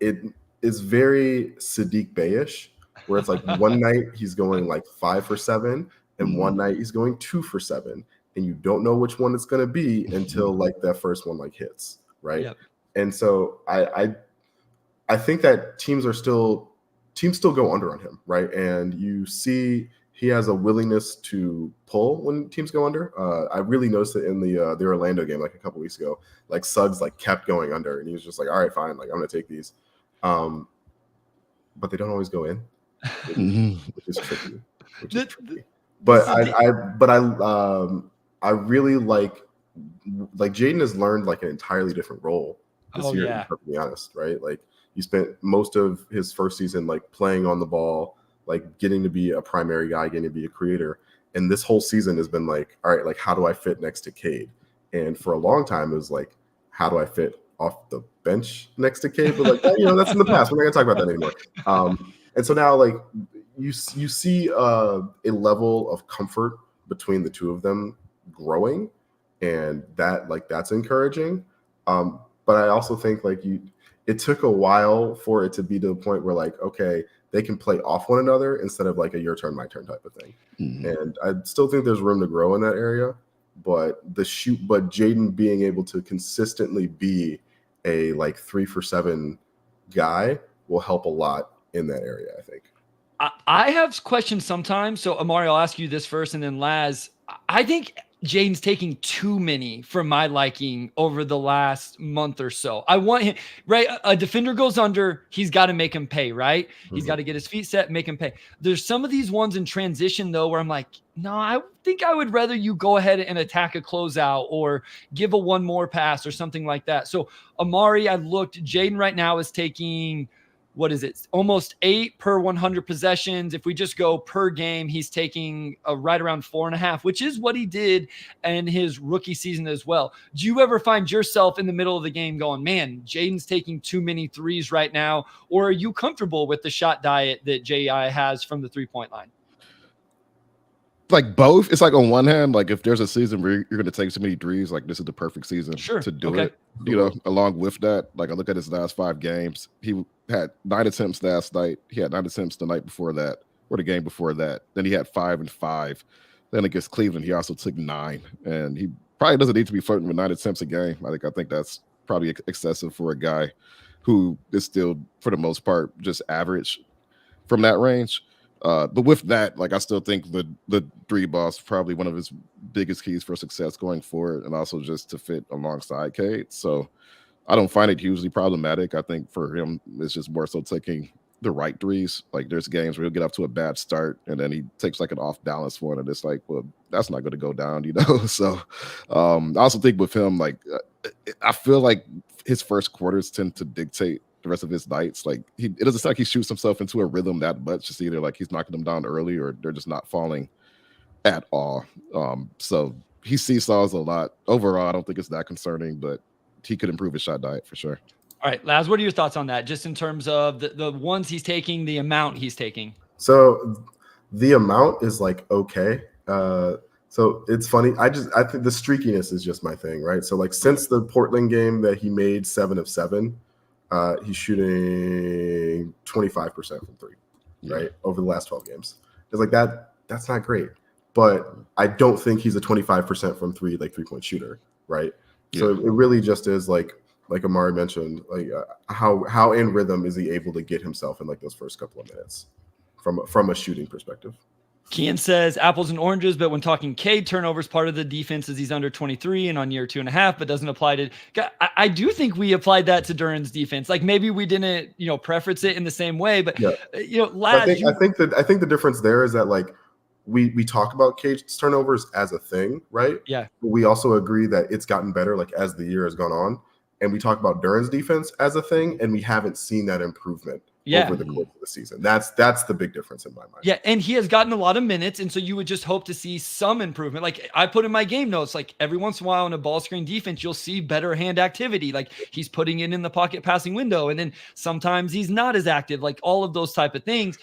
it is very Sadiq Bey-ish, where it's like one night he's going like 5 for 7, and one night he's going 2 for 7, and you don't know which one it's going to be until like that first one like hits, right? Yep. And so I think that teams still go under on him, right? And you see he has a willingness to pull when teams go under. I really noticed it in the Orlando game like a couple weeks ago. Like Suggs like kept going under, and he was just like, "All right, fine, like I'm gonna take these," but they don't always go in, which is tricky. But I really like Jaden has learned like an entirely different role this year. To be perfectly honest, right? Like he spent most of his first season like playing on the ball, like getting to be a primary guy, getting to be a creator. And this whole season has been like, all right, like how do I fit next to Cade? And for a long time, it was like, how do I fit off the bench next to Cade? But like, that's in the past. We're not gonna talk about that anymore. And so now like you see a level of comfort between the two of them growing, and that's encouraging. But I also think like it took a while for it to be to the point where like, okay, they can play off one another instead of like a your turn, my turn type of thing. And I still think there's room to grow in that area. But Jaden being able to consistently be a like 3 for 7 guy will help a lot in that area, I think. I have questions sometimes. So Omari, I'll ask you this first, and then Laz. I think Jaden's taking too many for my liking over the last month or so. I want him, right? A defender goes under, he's got to make him pay, right? He's got to get his feet set, make him pay. There's some of these ones in transition, though, where I'm like, no, I think I would rather you go ahead and attack a closeout or give a one more pass or something like that. So Omari, I looked, Jaden right now is taking, what is it? Almost 8 per 100 possessions. If we just go per game, he's taking right around 4.5, which is what he did in his rookie season as well. Do you ever find yourself in the middle of the game going, man, Jaden's taking too many threes right now? Or are you comfortable with the shot diet that J.I. has from the 3-point line? Like both. It's like on one hand, like if there's a season where you're going to take so many threes, like this is the perfect season to do it. Along with that, like I look at his last 5 games, he had 9 attempts last night. He had 9 attempts the night before that, or the game before that. Then he had 5 and 5. Then against Cleveland, he also took 9, and he probably doesn't need to be flirting with 9 attempts a game. I think that's probably excessive for a guy who is still, for the most part, just average from that range. But with that, like I still think the 3 ball is probably one of his biggest keys for success going forward, and also just to fit alongside Cade. So I don't find it hugely problematic. I think for him, it's just more so taking the right threes. Like there's games where he'll get off to a bad start, and then he takes like an off balance one, and it's like, well, that's not going to go down, So I also think with him, like I feel like his first quarters tend to dictate the rest of his nights. Like it doesn't sound like he shoots himself into a rhythm that much. It's either like he's knocking them down early or they're just not falling at all. So he seesaws a lot. Overall, I don't think it's that concerning, but he could improve his shot diet for sure. All right, Laz, what are your thoughts on that? Just in terms of the ones he's taking, the amount he's taking. So the amount is like okay. So it's funny. I think the streakiness is just my thing, right? So like since the Portland game that he made 7 of 7. He's shooting 25% from 3, right? Over the last 12 games. It's like that's not great. But I don't think he's a 25% from 3, like 3-point shooter, right? Yeah. So it really just is like Omari mentioned, like how in rhythm is he able to get himself in like those first couple of minutes from a shooting perspective? Kian says apples and oranges, but when talking Cade, turnovers, part of the defense is he's under 23 and on year 2.5, but doesn't apply to. I do think we applied that to Duren's defense. Like maybe we didn't, preference it in the same way, but I think the difference there is that like we talk about Cade's turnovers as a thing, right? Yeah. But we also agree that it's gotten better like as the year has gone on, and we talk about Duren's defense as a thing, and we haven't seen that improvement. Over the course of the season. That's the big difference in my mind. Yeah, and he has gotten a lot of minutes, and so you would just hope to see some improvement. Like I put in my game notes, like every once in a while in a ball screen defense, you'll see better hand activity. Like he's putting it in the pocket passing window, and then sometimes he's not as active, like all of those type of things.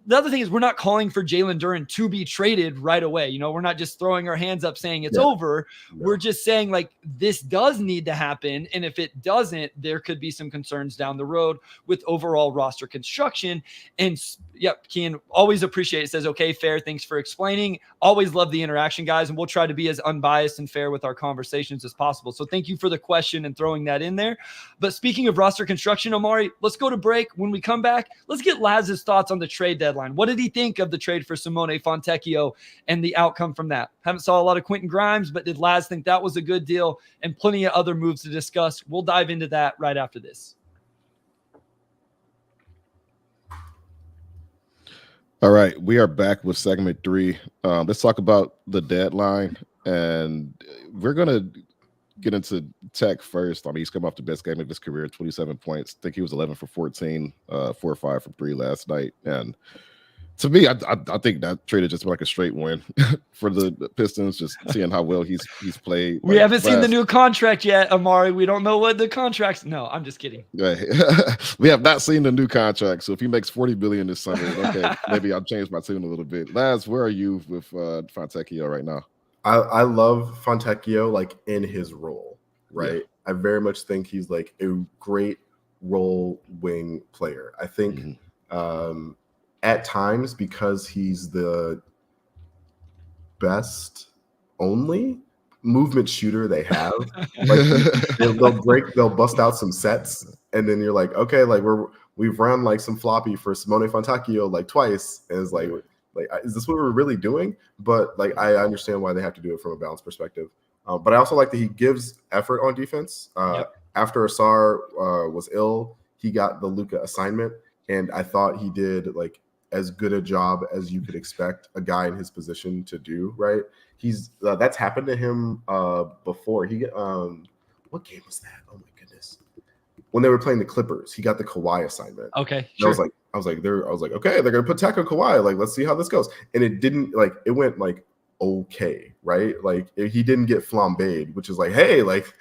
The other thing is we're not calling for Jaylen Duren to be traded right away. We're not just throwing our hands up saying it's over. Yeah. We're just saying like this does need to happen, and if it doesn't, there could be some concerns down the road with overall roster construction. And Kian, always appreciate it. Says, okay, fair. Thanks for explaining. Always love the interaction, guys. And we'll try to be as unbiased and fair with our conversations as possible. So thank you for the question and throwing that in there. But speaking of roster construction, Omari, let's go to break. When we come back, let's get Laz's thoughts on the trade deadline. What did he think of the trade for Simone Fontecchio and the outcome from that? Haven't saw a lot of Quentin Grimes, but did Laz think that was a good deal? And plenty of other moves to discuss. We'll dive into that right after this. All right, we are back with segment 3. Let's talk about the deadline, and we're going to get into Tech first. I mean, he's come off the best game of his career, 27 points. I think he was 11 for 14, 4 or 5 from 3 last night. And to me, I think that trade has just been like a straight win for the Pistons, just seeing how well he's played. We haven't seen the new contract yet, Omari. We don't know what the contract's. No, I'm just kidding. We have not seen the new contract. So if he makes $40 billion this summer, okay, maybe I'll change my tune a little bit. Laz, where are you with Fontecchio right now? I love Fontecchio like in his role, right? Yeah. I very much think he's like a great role wing player. I think at times, because he's the best only movement shooter they have, like they'll bust out some sets, and then you're like, okay, like we've run like some floppy for Simone Fontecchio like twice, and it's like is this what we're really doing? But like I understand why they have to do it from a balance perspective. But I also like that he gives effort on defense. After Ausar was ill, he got the Luka assignment, and I thought he did like as good a job as you could expect a guy in his position to do, right? He's that's happened to him before. He what game was that? Oh my goodness. When they were playing the Clippers, he got the Kawhi assignment. Okay. Sure. I was like, okay, they're gonna put Tech on Kawhi. Like, let's see how this goes. And it didn't it went like okay, right? Like he didn't get flambéed, which is like, hey, like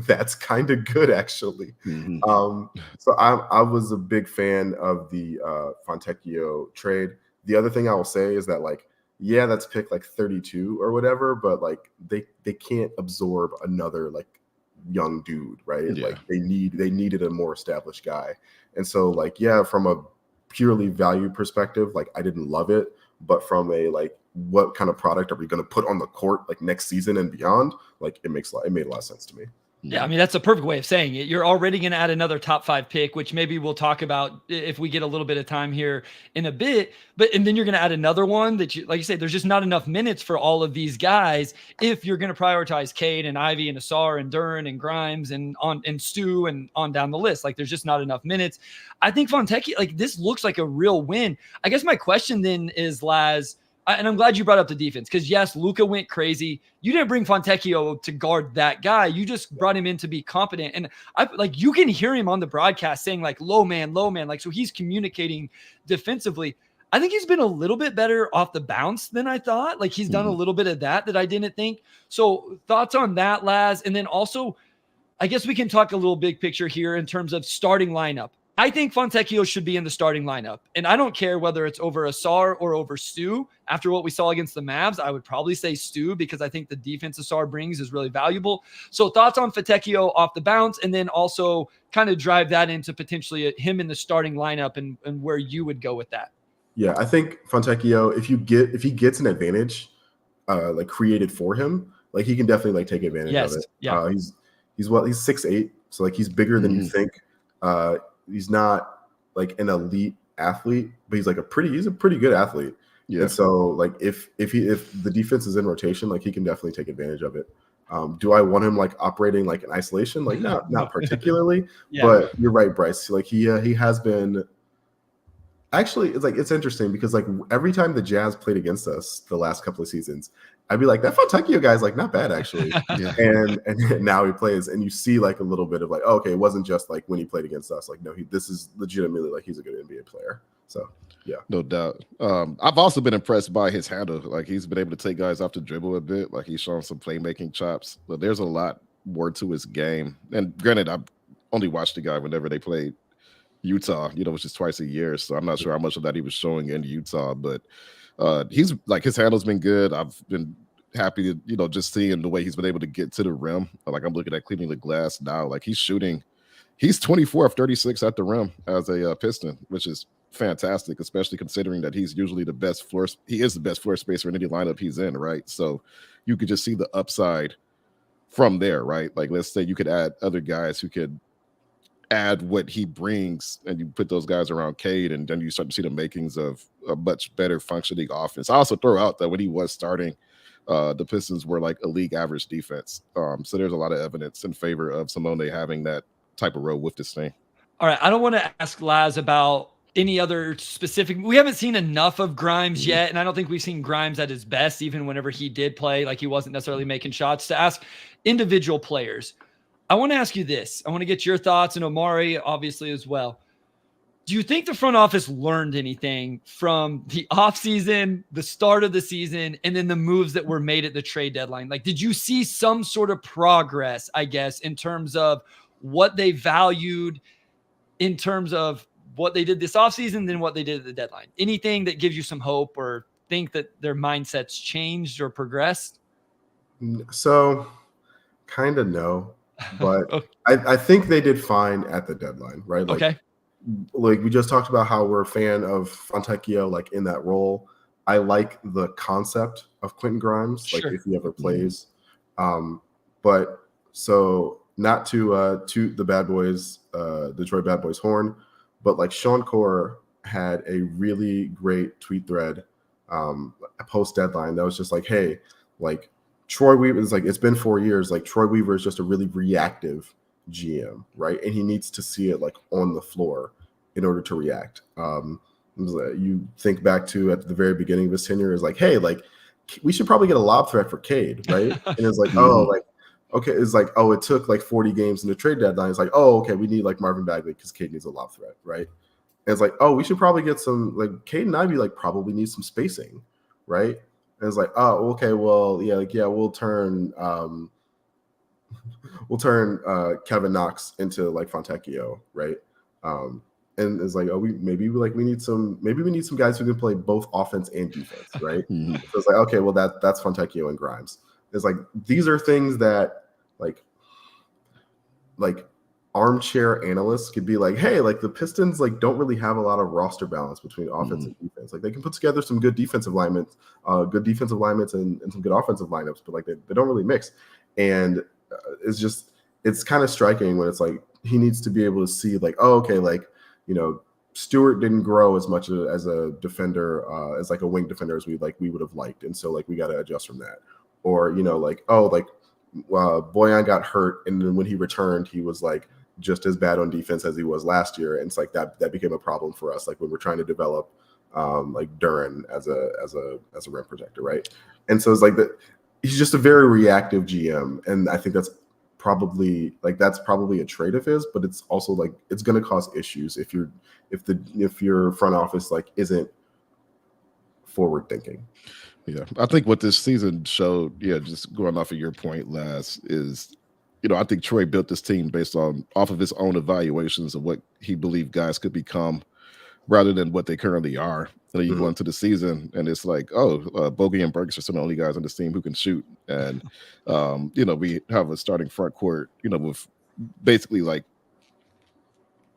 that's kind of good actually. So I was a big fan of the Fontecchio trade. The other thing I will say is that like, yeah, that's pick like 32 or whatever, but like they can't absorb another like young dude, right? Yeah. Like they needed a more established guy. And so like, yeah, from a purely value perspective, like I didn't love it, but from a like what kind of product are we going to put on the court like next season and beyond, like it made a lot of sense to me. Yeah, I mean, that's a perfect way of saying it. You're already going to add another top 5 pick, which maybe we'll talk about if we get a little bit of time here in a bit. And then you're going to add another one that, like you say, there's just not enough minutes for all of these guys if you're going to prioritize Cade and Ivey and Ausar and Duren and Grimes and Stu and on down the list. Like, there's just not enough minutes. I think Fontecchio, like, this looks like a real win. I guess my question then is, Laz, and I'm glad you brought up the defense because, yes, Luka went crazy. You didn't bring Fontecchio to guard that guy. You just brought him in to be competent. And you can hear him on the broadcast saying like low man. Like, so he's communicating defensively. I think he's been a little bit better off the bounce than I thought. Like he's done a little bit of that I didn't think. So thoughts on that, Laz? And then also, I guess we can talk a little big picture here in terms of starting lineup. I think Fontecchio should be in the starting lineup. And I don't care whether it's over Ausar or over Stu. After what we saw against the Mavs, I would probably say Stu because I think the defense Ausar brings is really valuable. So thoughts on Fontecchio off the bounce, and then also kind of drive that into potentially him in the starting lineup and where you would go with that. Yeah, I think Fontecchio, if he gets an advantage like created for him, like he can definitely like take advantage of it. Yeah. He's 6'8", so like he's bigger than you think. He's not like an elite athlete, but he's a pretty good athlete. Yeah. And so like if the defense is in rotation, like he can definitely take advantage of it. Do I want him like operating like in isolation? Like not particularly, but you're right, Bryce. Like he has been. Actually, it's interesting because like every time the Jazz played against us the last couple of seasons, I'd be like, that Fontecchio guy's like not bad actually. And now he plays, and you see like a little bit of like, oh, okay, it wasn't just like when he played against us. Like, no, this is legitimately like he's a good NBA player. So yeah, no doubt. I've also been impressed by his handle. Like he's been able to take guys off the dribble a bit. Like he's shown some playmaking chops. But there's a lot more to his game. And granted, I've only watched the guy whenever they played Utah, which is twice a year. So I'm not sure how much of that he was showing in Utah, but he's like his handle's been good. I've been happy to, just seeing the way he's been able to get to the rim. Like I'm looking at cleaning the glass now. Like he's 24 of 36 at the rim as a Piston, which is fantastic, especially considering that he's usually the best floor spacer in any lineup he's in, right? So you could just see the upside from there, right? Like let's say you could add other guys who could add what he brings, and you put those guys around Cade, and then you start to see the makings of a much better functioning offense. I also throw out that when he was starting, the Pistons were like a league average defense. So there's a lot of evidence in favor of Simone having that type of role with this team. All right, I don't want to ask Laz about any other specific. We haven't seen enough of Grimes yet, and I don't think we've seen Grimes at his best, even whenever he did play. Like he wasn't necessarily making shots. To ask individual players, I want to ask you this. I want to get your thoughts, and Omari obviously as well. Do you think the front office learned anything from the offseason, the start of the season, and then the moves that were made at the trade deadline? Like, did you see some sort of progress, I guess, in terms of what they valued, in terms of what they did this offseason, than what they did at the deadline? Anything that gives you some hope or think that their mindsets changed or progressed? So kind of no. But okay. I think they did fine at the deadline, right? Like, okay. Like we just talked about how we're a fan of Fontecchio, like in that role. I like the concept of Quentin Grimes, like if he ever plays. But so not to the bad boys, Detroit Bad Boys horn, but like Sean Core had a really great tweet thread post deadline that was just like, hey, like Troy Weaver is like, it's been 4 years. Like Troy Weaver is just a really reactive GM, right? And he needs to see it like on the floor in order to react. You think back to at the very beginning of his tenure is like, hey, like we should probably get a lob threat for Cade, right? And it's like, oh, like, okay, it's like, oh, it took like 40 games in the trade deadline. It's like, oh, okay, we need like Marvin Bagley because Cade needs a lob threat, right? And it's like, oh, we should probably get some like Caden Ivey like probably needs some spacing, right? And it's like, oh, okay, well, yeah, like, yeah, we'll turn Kevin Knox into like Fontecchio, right? And it's like, oh, we need some guys who can play both offense and defense, right? So it's like, okay, well that's Fontecchio and Grimes. It's like these are things that like armchair analysts could be like, hey, like the Pistons like don't really have a lot of roster balance between offense and defense. Like they can put together some good defensive alignments, and some good offensive lineups, but like they don't really mix. And it's kind of striking when it's like he needs to be able to see like, oh, okay, like, you know, Stewart didn't grow as much as a defender, as like a wing defender as we would have liked. And so like we got to adjust from that. Or, you know, like, oh, like Bojan got hurt. And then when he returned, he was like just as bad on defense as he was last year. And it's like that became a problem for us. Like when we're trying to develop like Duren as a rim protector. Right. And so it's like that. He's just a very reactive GM. And I think that's probably a trait of his, but it's also like it's going to cause issues if your front office like isn't forward thinking. Yeah, I think what this season showed, just going off of your point, Laz, is, you know, I think Troy built this team based off of his own evaluations of what he believed guys could become rather than what they currently are. And then you go into the season and it's like, oh, Bogey and Burks are some of the only guys on this team who can shoot. And, you know, we have a starting front court, you know, with basically like,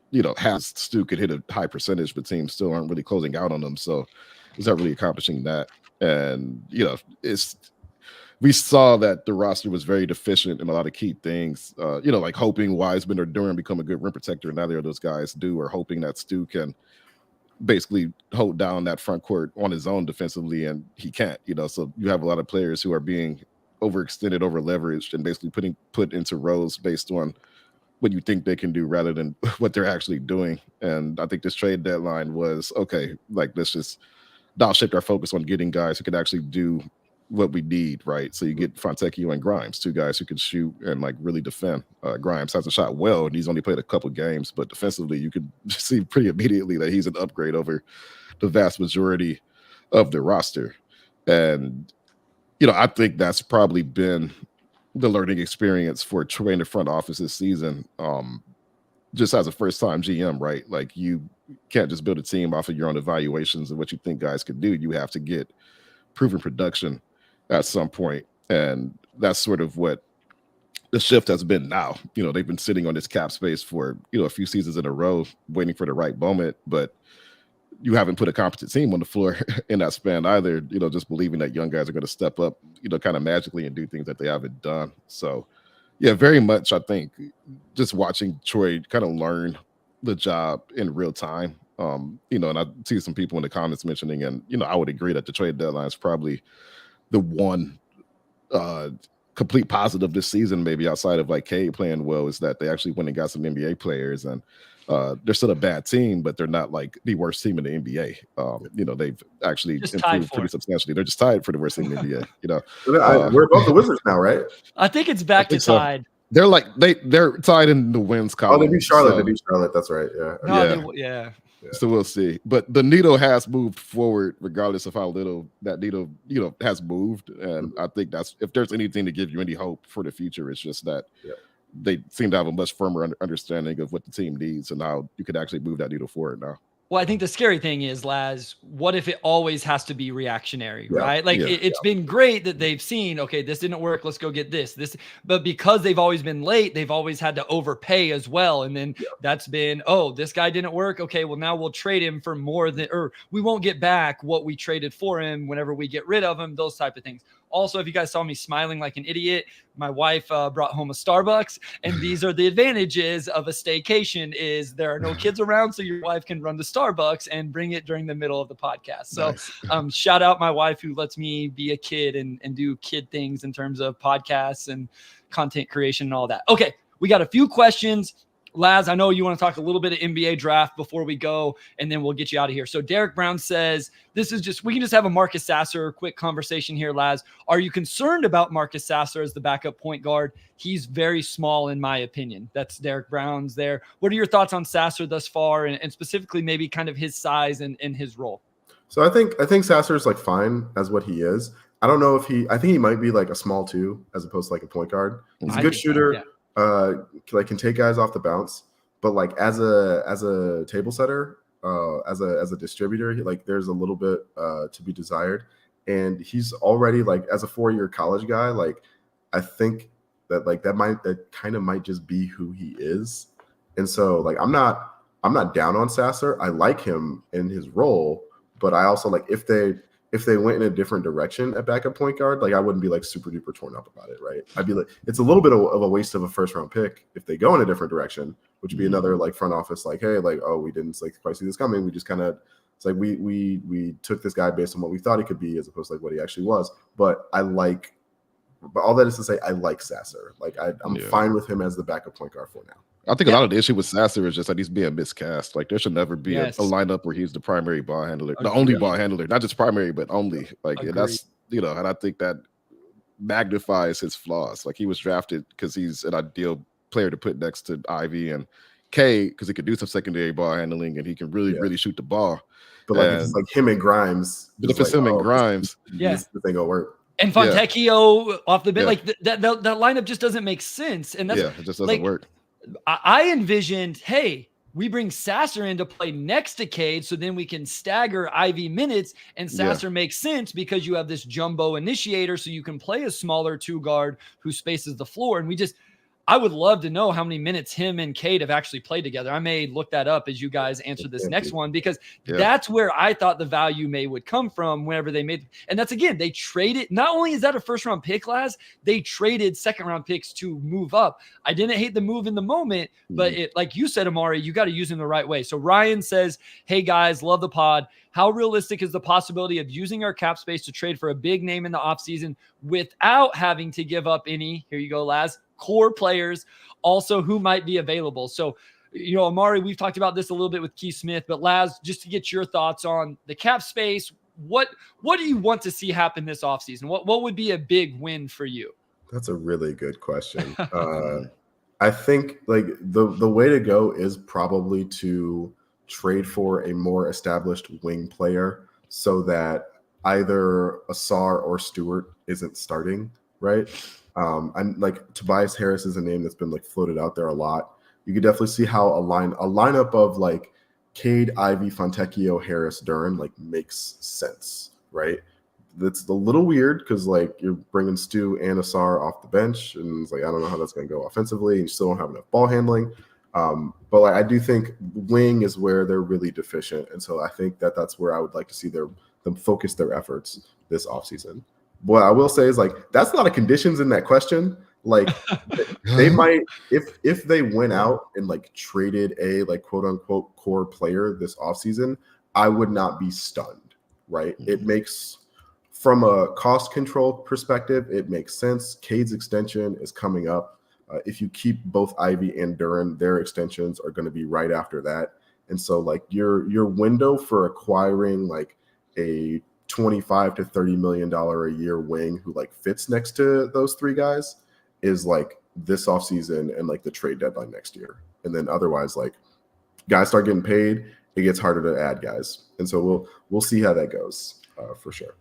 you know, Stu could hit a high percentage, but teams still aren't really closing out on them. So it's not really accomplishing that. And, you know, we saw that the roster was very deficient in a lot of key things, you know, like hoping Wiseman or Duren become a good rim protector. And neither of those guys do, or hoping that Stu can basically hold down that front court on his own defensively, and he can't, so you have a lot of players who are being overextended, over leveraged, and basically put into roles based on what you think they can do rather than what they're actually doing. And I think this trade deadline was okay, like let's just shift our focus on getting guys who can actually do what we need, right? So you get Fontecchio and Grimes, two guys who can shoot and like really defend. Grimes hasn't shot well, and he's only played a couple games, but defensively, you could see pretty immediately that he's an upgrade over the vast majority of the roster. And I think that's probably been the learning experience for Troy in the front office this season. Just as a first-time GM, right? Like you can't just build a team off of your own evaluations of what you think guys could do. You have to get proven production at some point, and that's sort of what the shift has been now. They've been sitting on this cap space for a few seasons in a row, waiting for the right moment, but you haven't put a competent team on the floor in that span either. Just believing that young guys are going to step up, kind of magically and do things that they haven't done. So, yeah, very much. I think just watching Troy kind of learn the job in real time. And I see some people in the comments mentioning, and I would agree that the trade deadline is probably the one complete positive this season, maybe outside of like Cade playing well, is that they actually went and got some NBA players, and they're still a bad team, but they're not like the worst team in the NBA. They've actually just improved pretty substantially. They're just tied for the worst team in the NBA. We're above the Wizards now, right? I think it's back to tied. So. They're like they're tied in the wins column. Oh, they beat Charlotte. They beat Charlotte. That's right. Yeah. No, yeah. So we'll see. But the needle has moved forward, regardless of how little that needle, has moved. And I think that's, if there's anything to give you any hope for the future, it's just that they seem to have a much firmer understanding of what the team needs and how you could actually move that needle forward now. Well, I think the scary thing is, Laz, what if it always has to be reactionary, right? Like it's been great that they've seen, okay, this didn't work, let's go get this. But because they've always been late, they've always had to overpay as well. And then that's been, oh, this guy didn't work. Okay, well, now we'll trade him for more than, or we won't get back what we traded for him whenever we get rid of him, those type of things. Also, if you guys saw me smiling like an idiot, my wife brought home a Starbucks, and these are the advantages of a staycation: is there are no kids around, so your wife can run to Starbucks and bring it during the middle of the podcast. So nice. Shout out my wife who lets me be a kid and do kid things in terms of podcasts and content creation and all that. Okay, we got a few questions. Laz, I know you want to talk a little bit of NBA draft before we go, and then we'll get you out of here. So Derek Brown says, we can just have a Marcus Sasser quick conversation here, Laz. Are you concerned about Marcus Sasser as the backup point guard? He's very small, in my opinion. That's Derek Brown's there. What are your thoughts on Sasser thus far, and specifically maybe kind of his size and his role? So I think Sasser's like fine as what he is. I don't know if I think he might be like a small 2 as opposed to like a point guard. He's a good shooter. Yeah. Like can take guys off the bounce, but like as a table setter, as a distributor, like there's a little bit to be desired. And he's already like, as a 4-year college guy, like I think that like that kind of might just be who he is. And so like I'm not down on Sasser. I like him in his role, but I also like if they went in a different direction at backup point guard, like I wouldn't be like super duper torn up about it, right? I'd be like, it's a little bit of a waste of a first round pick if they go in a different direction, which would be another like front office, like, hey, like, oh, we didn't like quite see this coming. We just kind of, it's like we took this guy based on what we thought he could be as opposed to like what he actually was. But all that is to say, I like Sasser. Like I'm fine with him as the backup point guard for now. I think a lot of the issue with Sasser is just that he's being miscast. Like there should never be a lineup where he's the primary ball handler, the only ball handler, not just primary, but only. Like and that's and I think that magnifies his flaws. Like he was drafted because he's an ideal player to put next to Ivey and Cade because he could do some secondary ball handling and he can really shoot the ball. But like it's like him and Grimes. But if it's him and Grimes, the thing will work. And Fontecchio off the bench, like that lineup just doesn't make sense. And that's it just doesn't work. I envisioned, hey, we bring Sasser in to play next to Cade so then we can stagger Ivey minutes, and Sasser makes sense because you have this jumbo initiator so you can play a smaller 2 guard who spaces the floor. And I would love to know how many minutes him and Cade have actually played together. I may look that up as you guys answer this next one, because that's where I thought the value would come from whenever they made. And that's, again, they traded. Not only is that a first round pick, Laz, they traded second round picks to move up. I didn't hate the move in the moment, but it, like you said, Omari, you got to use them the right way. So Ryan says, hey guys, love the pod. How realistic is the possibility of using our cap space to trade for a big name in the offseason without having to give up any, here you go, Laz, core players, also who might be available? So, you know, Omari, we've talked about this a little bit with Keith Smith, but Laz, just to get your thoughts on the cap space, what do you want to see happen this offseason? What would be a big win for you? That's a really good question. I think like the way to go is probably to trade for a more established wing player so that either Ausar or Stewart isn't starting, right? And like Tobias Harris is a name that's been like floated out there a lot. You could definitely see how a lineup of like Cade, Ivey, Fontecchio, Harris, Duren like makes sense, right? That's a little weird because like you're bringing Stu and Ausar off the bench, and it's like I don't know how that's going to go offensively, and you still don't have enough ball handling. But like I do think wing is where they're really deficient, and so I think that's where I would like to see them focus their efforts this offseason. What I will say is like that's not a conditions in that question. Like they might if they went out and like traded a like quote unquote core player this offseason, I would not be stunned, right? It makes, from a cost control perspective, it makes sense. Cade's extension is coming up. If you keep both Ivey and Duren, their extensions are going to be right after that. And so like your window for acquiring like a $25 to $30 million a year wing who like fits next to those three guys is like this offseason and like the trade deadline next year. And then otherwise, like guys start getting paid, it gets harder to add guys. And so we'll see how that goes for sure.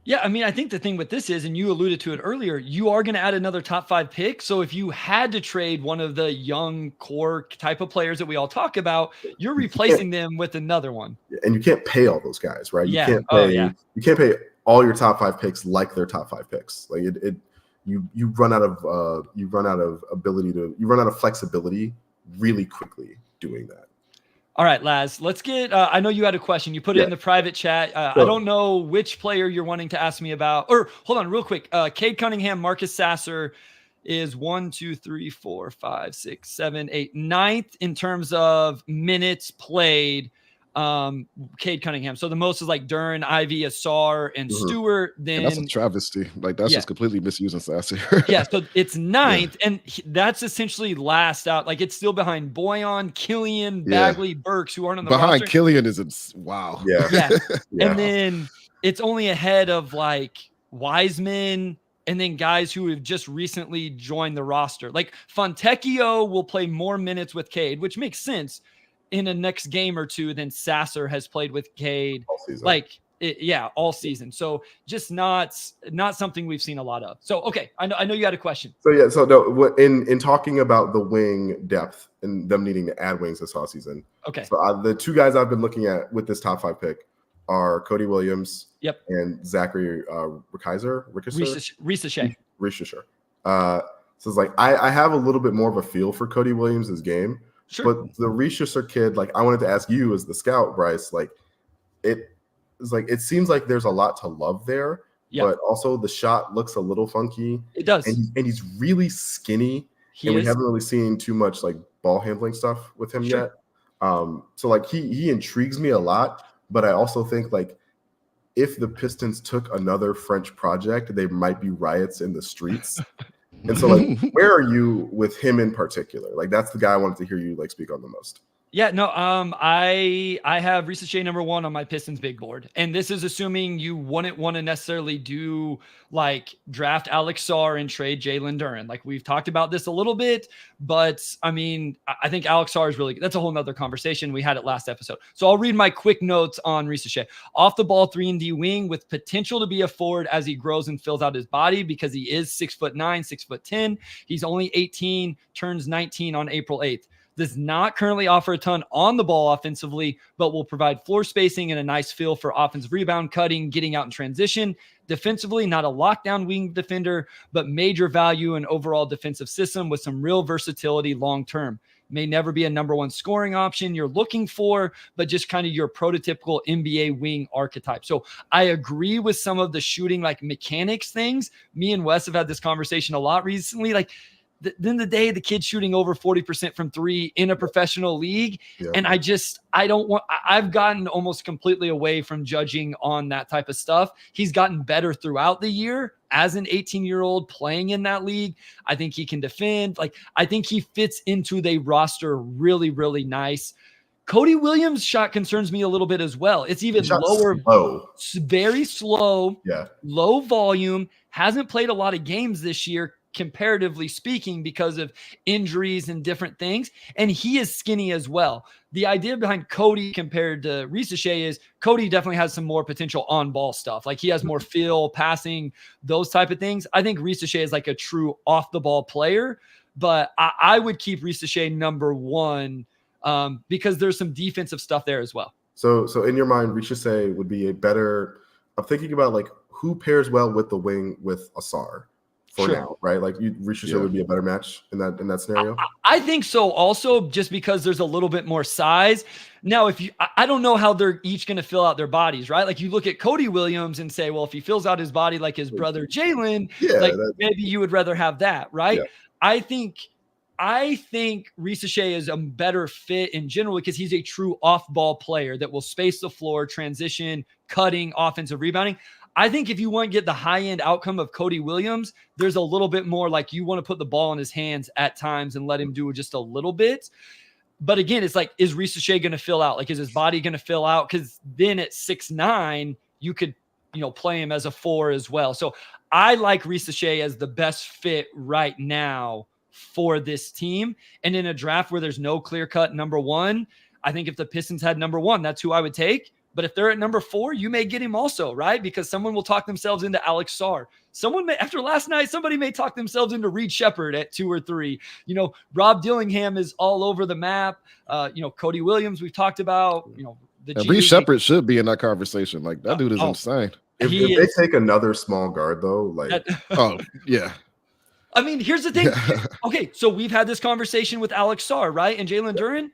Yeah, I mean, I think the thing with this is, and you alluded to it earlier, you are going to add another top 5 pick. So if you had to trade one of the young core type of players that we all talk about, you're replacing them with another one. And you can't pay all those guys, right? Yeah. You can't pay all your top 5 picks like their top 5 picks. Like you run out of flexibility really quickly doing that. All right, Laz, let's get, I know you had a question. You put it in the private chat. Sure. I don't know which player you're wanting to ask me about, or hold on real quick. Cade Cunningham, Marcus Sasser is 1, 2, 3, 4, 5, 6, 7, 8, 9th in terms of minutes played. Cade Cunningham. So the most is like Duren, Ivey, Ausar, and Stewart. Then that's a travesty. Like that's just completely misusing Sasser. Yeah, so it's 9th, and that's essentially last out. Like it's still behind Boyan, Killian, Bagley, Burks, who aren't on the behind roster. Killian is wow. Yeah. And then it's only ahead of like Wiseman. And then guys who have just recently joined the roster. Like Fontecchio will play more minutes with Cade, which makes sense in a next game or two than Sasser has played with Cade. All season. So just not something we've seen a lot of. So, okay. I know you had a question. In talking about the wing depth and them needing to add wings this offseason. Okay. So the two guys I've been looking at with this top 5 pick are Cody Williams and Zachary Rickeisher. So it's like I have a little bit more of a feel for Cody Williams' game. Sure. But the Rickeisher kid, like I wanted to ask you as the scout, Bryce, like it seems like there's a lot to love there, but also the shot looks a little funky. It does. And he's really skinny. We haven't really seen too much like ball handling stuff with him yet. So like he intrigues me a lot, but I also think like if the Pistons took another French project, they might be riots in the streets. And so, like, where are you with him in particular? Like, that's the guy I wanted to hear you like speak on the most. Yeah, no, I have Ricochet number 1 on my Pistons big board. And this is assuming you wouldn't want to necessarily do like draft Alex Sarr and trade Jaylen Duren. Like we've talked about this a little bit, but I mean, I think Alex Sarr is really good. That's a whole nother conversation. We had it last episode. So I'll read my quick notes on Ricochet. Off the ball 3-and-D wing with potential to be a forward as he grows and fills out his body because he is 6'9", 6'10". He's only 18, turns 19 on April 8th. does not currently offer a ton on the ball offensively, but will provide floor spacing and a nice feel for offensive rebound, cutting, getting out in transition. Defensively, not a lockdown wing defender, but major value and overall defensive system with some real versatility long-term. May never be a number one scoring option you're looking for, but just kind of your prototypical NBA wing archetype. So I agree with some of the shooting like mechanics things. Me and Wes have had this conversation a lot recently. Like, then the day the kid's shooting over 40% from three in a professional league. Yeah. And I've gotten almost completely away from judging on that type of stuff. He's gotten better throughout the year as an 18-year-old playing in that league. I think he can defend. Like, I think he fits into the roster really, really nice. Cody Williams' shot concerns me a little bit as well. It's even lower, very slow, low volume, hasn't played a lot of games this year, comparatively speaking, because of injuries and different things. And he is skinny as well. The idea behind Cody compared to Risache is Cody definitely has some more potential on ball stuff. Like, he has more feel, passing, those type of things. I think Risache is like a true off the ball player, but I would keep Risache number one because there's some defensive stuff there as well. So in your mind, Risache would be a better, I'm thinking about like who pairs well with the wing with Ausar. Now, right? Like, Risache would be a better match in that scenario. I think so, also, just because there's a little bit more size. Now, I don't know how they're each going to fill out their bodies, right? Like, you look at Cody Williams and say, well, if he fills out his body like his brother Jaylen, maybe you would rather have that, right? Yeah. I think Risache is a better fit in general because he's a true off-ball player that will space the floor, transition, cutting, offensive rebounding. I think if you want to get the high-end outcome of Cody Williams, there's a little bit more like you want to put the ball in his hands at times and let him do just a little bit. But again, it's like, is Risache going to fill out? Like, is his body going to fill out? Because then at 6'9", you could, play him as a 4 as well. So I like Risache as the best fit right now for this team. And in a draft where there's no clear-cut number one, I think if the Pistons had number one, that's who I would take. But if they're at number 4, you may get him also, right? Because someone will talk themselves into Alex Sarr. After last night, somebody may talk themselves into Reed Shepherd at 2 or 3. Rob Dillingham is all over the map. Cody Williams, we've talked about. Reed Shepherd should be in that conversation. Like, that dude is insane. If they take another small guard, though, like, I mean, here's the thing. Okay, so we've had this conversation with Alex Sarr, right? And Jalen Duren.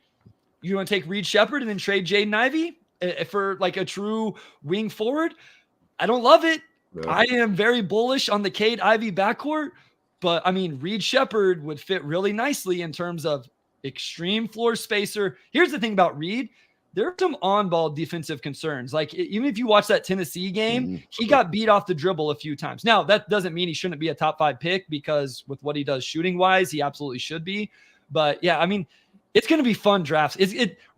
You want to take Reed Shepherd and then trade Jaden Ivey for like a true wing forward? I don't love it. Yeah. I am very bullish on the Cade Ivey backcourt, but I mean, Reed Shepherd would fit really nicely in terms of extreme floor spacer. Here's the thing about Reed. There are some on-ball defensive concerns. Like, even if you watch that Tennessee game, he got beat off the dribble a few times. Now, that doesn't mean he shouldn't be a top 5 pick, because with what he does shooting-wise, he absolutely should be. But yeah, I mean, it's going to be fun drafts.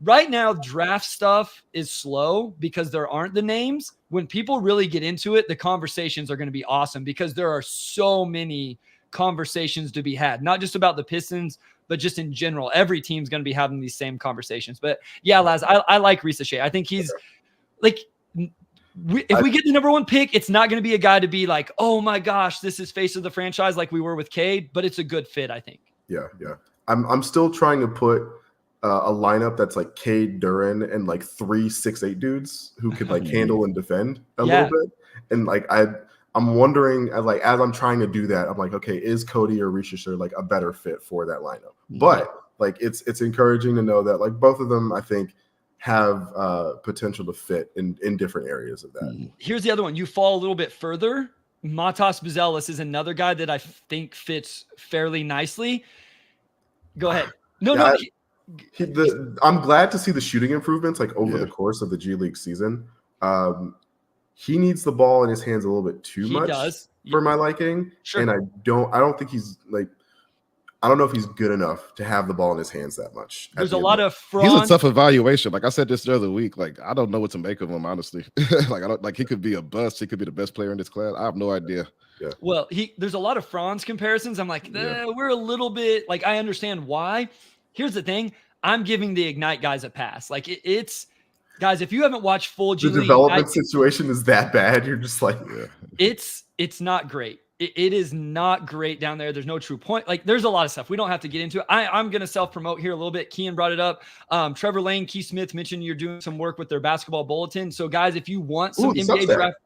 Right now, draft stuff is slow because there aren't the names. When people really get into it, the conversations are going to be awesome because there are so many conversations to be had, not just about the Pistons, but just in general. Every team's going to be having these same conversations. But yeah, Laz, I like Risache. I think he's like, if we get the number 1 pick, it's not going to be a guy to be like, oh my gosh, this is face of the franchise like we were with Cade, but it's a good fit, I think. Yeah. I'm still trying to put a lineup that's like Cade, Duren, and like 3 6'8" dudes who could like handle and defend a little bit. And like I'm wondering, like, as I'm trying to do that, I'm like, okay, is Cody or Risache like a better fit for that lineup? But like, it's encouraging to know that like both of them, I think, have potential to fit in different areas of that. Here's the other one. You fall a little bit further. Matas Buzelis is another guy that I think fits fairly nicely. Go ahead. I'm glad to see the shooting improvements like over the course of the G League season. He needs the ball in his hands a little bit too much for my liking. Sure. And I don't think he's like, I don't know if he's good enough to have the ball in his hands that much. There's a lot of fraud. He's a tough evaluation. Like I said this the other week, like I don't know what to make of him, honestly. He could be a bust. He could be the best player in this class. I have no idea. Yeah. Well, there's a lot of Franz comparisons. I'm like, we're a little bit like, I understand why. Here's the thing. I'm giving the Ignite guys a pass. Like it's guys, if you haven't watched full G League, the development situation is that bad. You're just like, it's not great. it is not great down there. There's no true point. Like, there's a lot of stuff we don't have to get into. I'm going to self-promote here a little bit. Kian brought it up. Trevor Lane, Keith Smith mentioned you're doing some work with their basketball bulletin. So guys, if you want some NBA draft,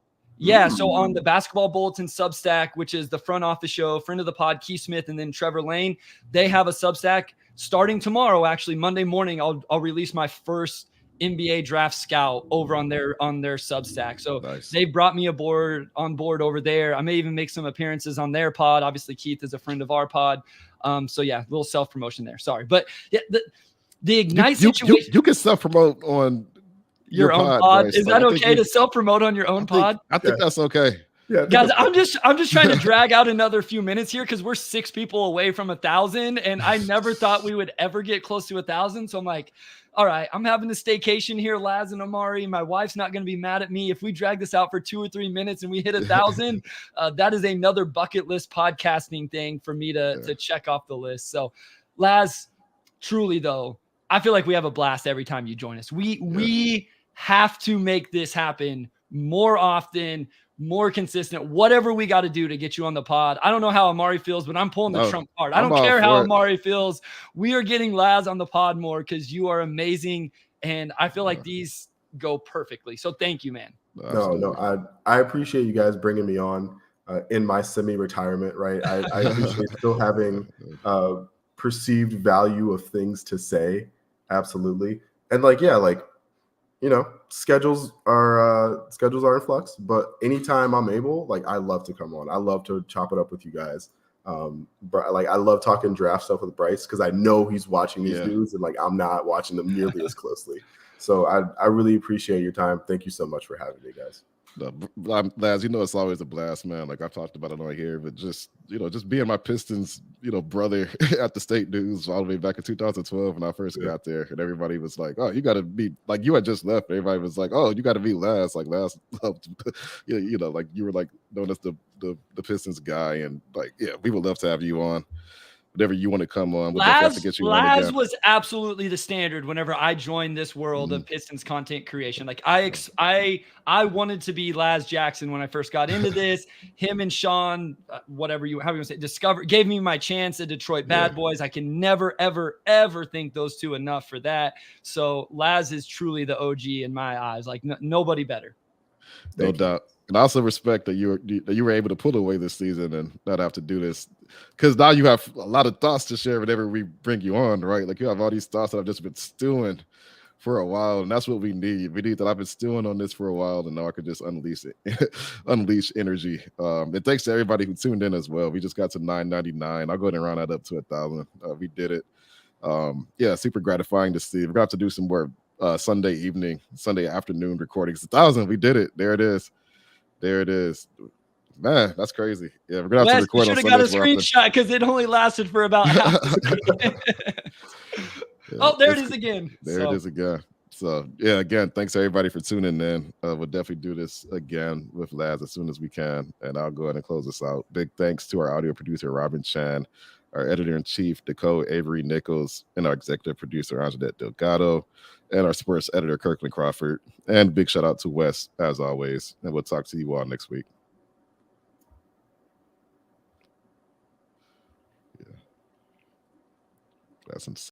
so on the basketball bulletin Substack, which is the front office show, friend of the pod, Keith Smith, and then Trevor Lane, they have a Substack starting tomorrow. Actually, Monday morning, I'll release my first NBA draft scout over on their Substack. So they brought me on board over there. I may even make some appearances on their pod. Obviously, Keith is a friend of our pod. So yeah, a little self-promotion there. Sorry. But yeah, the Ignite situation. You can self-promote on your own pod. Bryce. Is that okay to self-promote on your own pod? I think that's okay. Yeah, guys, I'm just trying to drag out another few minutes here because we're 6 people away from 1,000, and I never thought we would ever get close to 1,000. So I'm like, all right, I'm having a staycation here, Laz and Omari. My wife's not going to be mad at me if we drag this out for 2 or 3 minutes and we hit 1,000. That is another bucket list podcasting thing for me to check off the list. So, Laz, truly though, I feel like we have a blast every time you join us. We have to make this happen more often, more consistent, whatever we got to do to get you on the pod. I don't know how Omari feels, but I'm pulling the Trump card. I don't care how Omari feels. We are getting Laz on the pod more because you are amazing. And I feel like these go perfectly. So thank you, man. No, I appreciate you guys bringing me on in my semi-retirement, right? I appreciate still having perceived value of things to say. Absolutely. And schedules are in flux, but anytime I'm able, I love to come on. I love to chop it up with you guys. I love talking draft stuff with Bryce because I know he's watching these dudes and I'm not watching them nearly as closely. So I really appreciate your time. Thank you so much for having me, guys. Laz, it's always a blast, man. I've talked about it on here, but just being my Pistons, brother at the state dudes all the way back in 2012 when I first got there, and everybody was like, "Oh, you got to be you had just left." Everybody was like, "Oh, you got to be Laz." Laz, you were known as the Pistons guy, and we would love to have you on. Whenever you want to come on, we'll definitely have to get you on again. Laz was absolutely the standard whenever I joined this world of Pistons content creation. I wanted to be Laz Jackson when I first got into this. Him and Sean, however you want to say, gave me my chance at Detroit Bad Boys. I can never, ever, ever thank those two enough for that. So Laz is truly the OG in my eyes. Nobody better. No doubt. And I also respect that you were able to pull away this season and not have to do this, because now you have a lot of thoughts to share whenever we bring you on, right? You have all these thoughts that I've just been stewing for a while, and that's what we need. We need that. I've been stewing on this for a while, and now I could just unleash it, unleash energy. And thanks to everybody who tuned in as well. We just got to 999. I'll go ahead and round that up to 1,000. We did it. Super gratifying to see. We're gonna have to do some more Sunday afternoon recordings. 1,000. We did it. There it is. Man, that's crazy. Yeah, we're gonna have to record on Sundays. Should have got a screenshot because it only lasted for about half. There it is again. It is again. So again, thanks everybody for tuning in. We'll definitely do this again with Laz as soon as we can, and I'll go ahead and close this out. Big thanks to our audio producer Robin Chan, our editor-in-chief Dakota Avery Nichols, and our executive producer Anjanette Delgado, and our sports editor Kirkland Crawford. And big shout out to Wes as always. And we'll talk to you all next week. That's insane.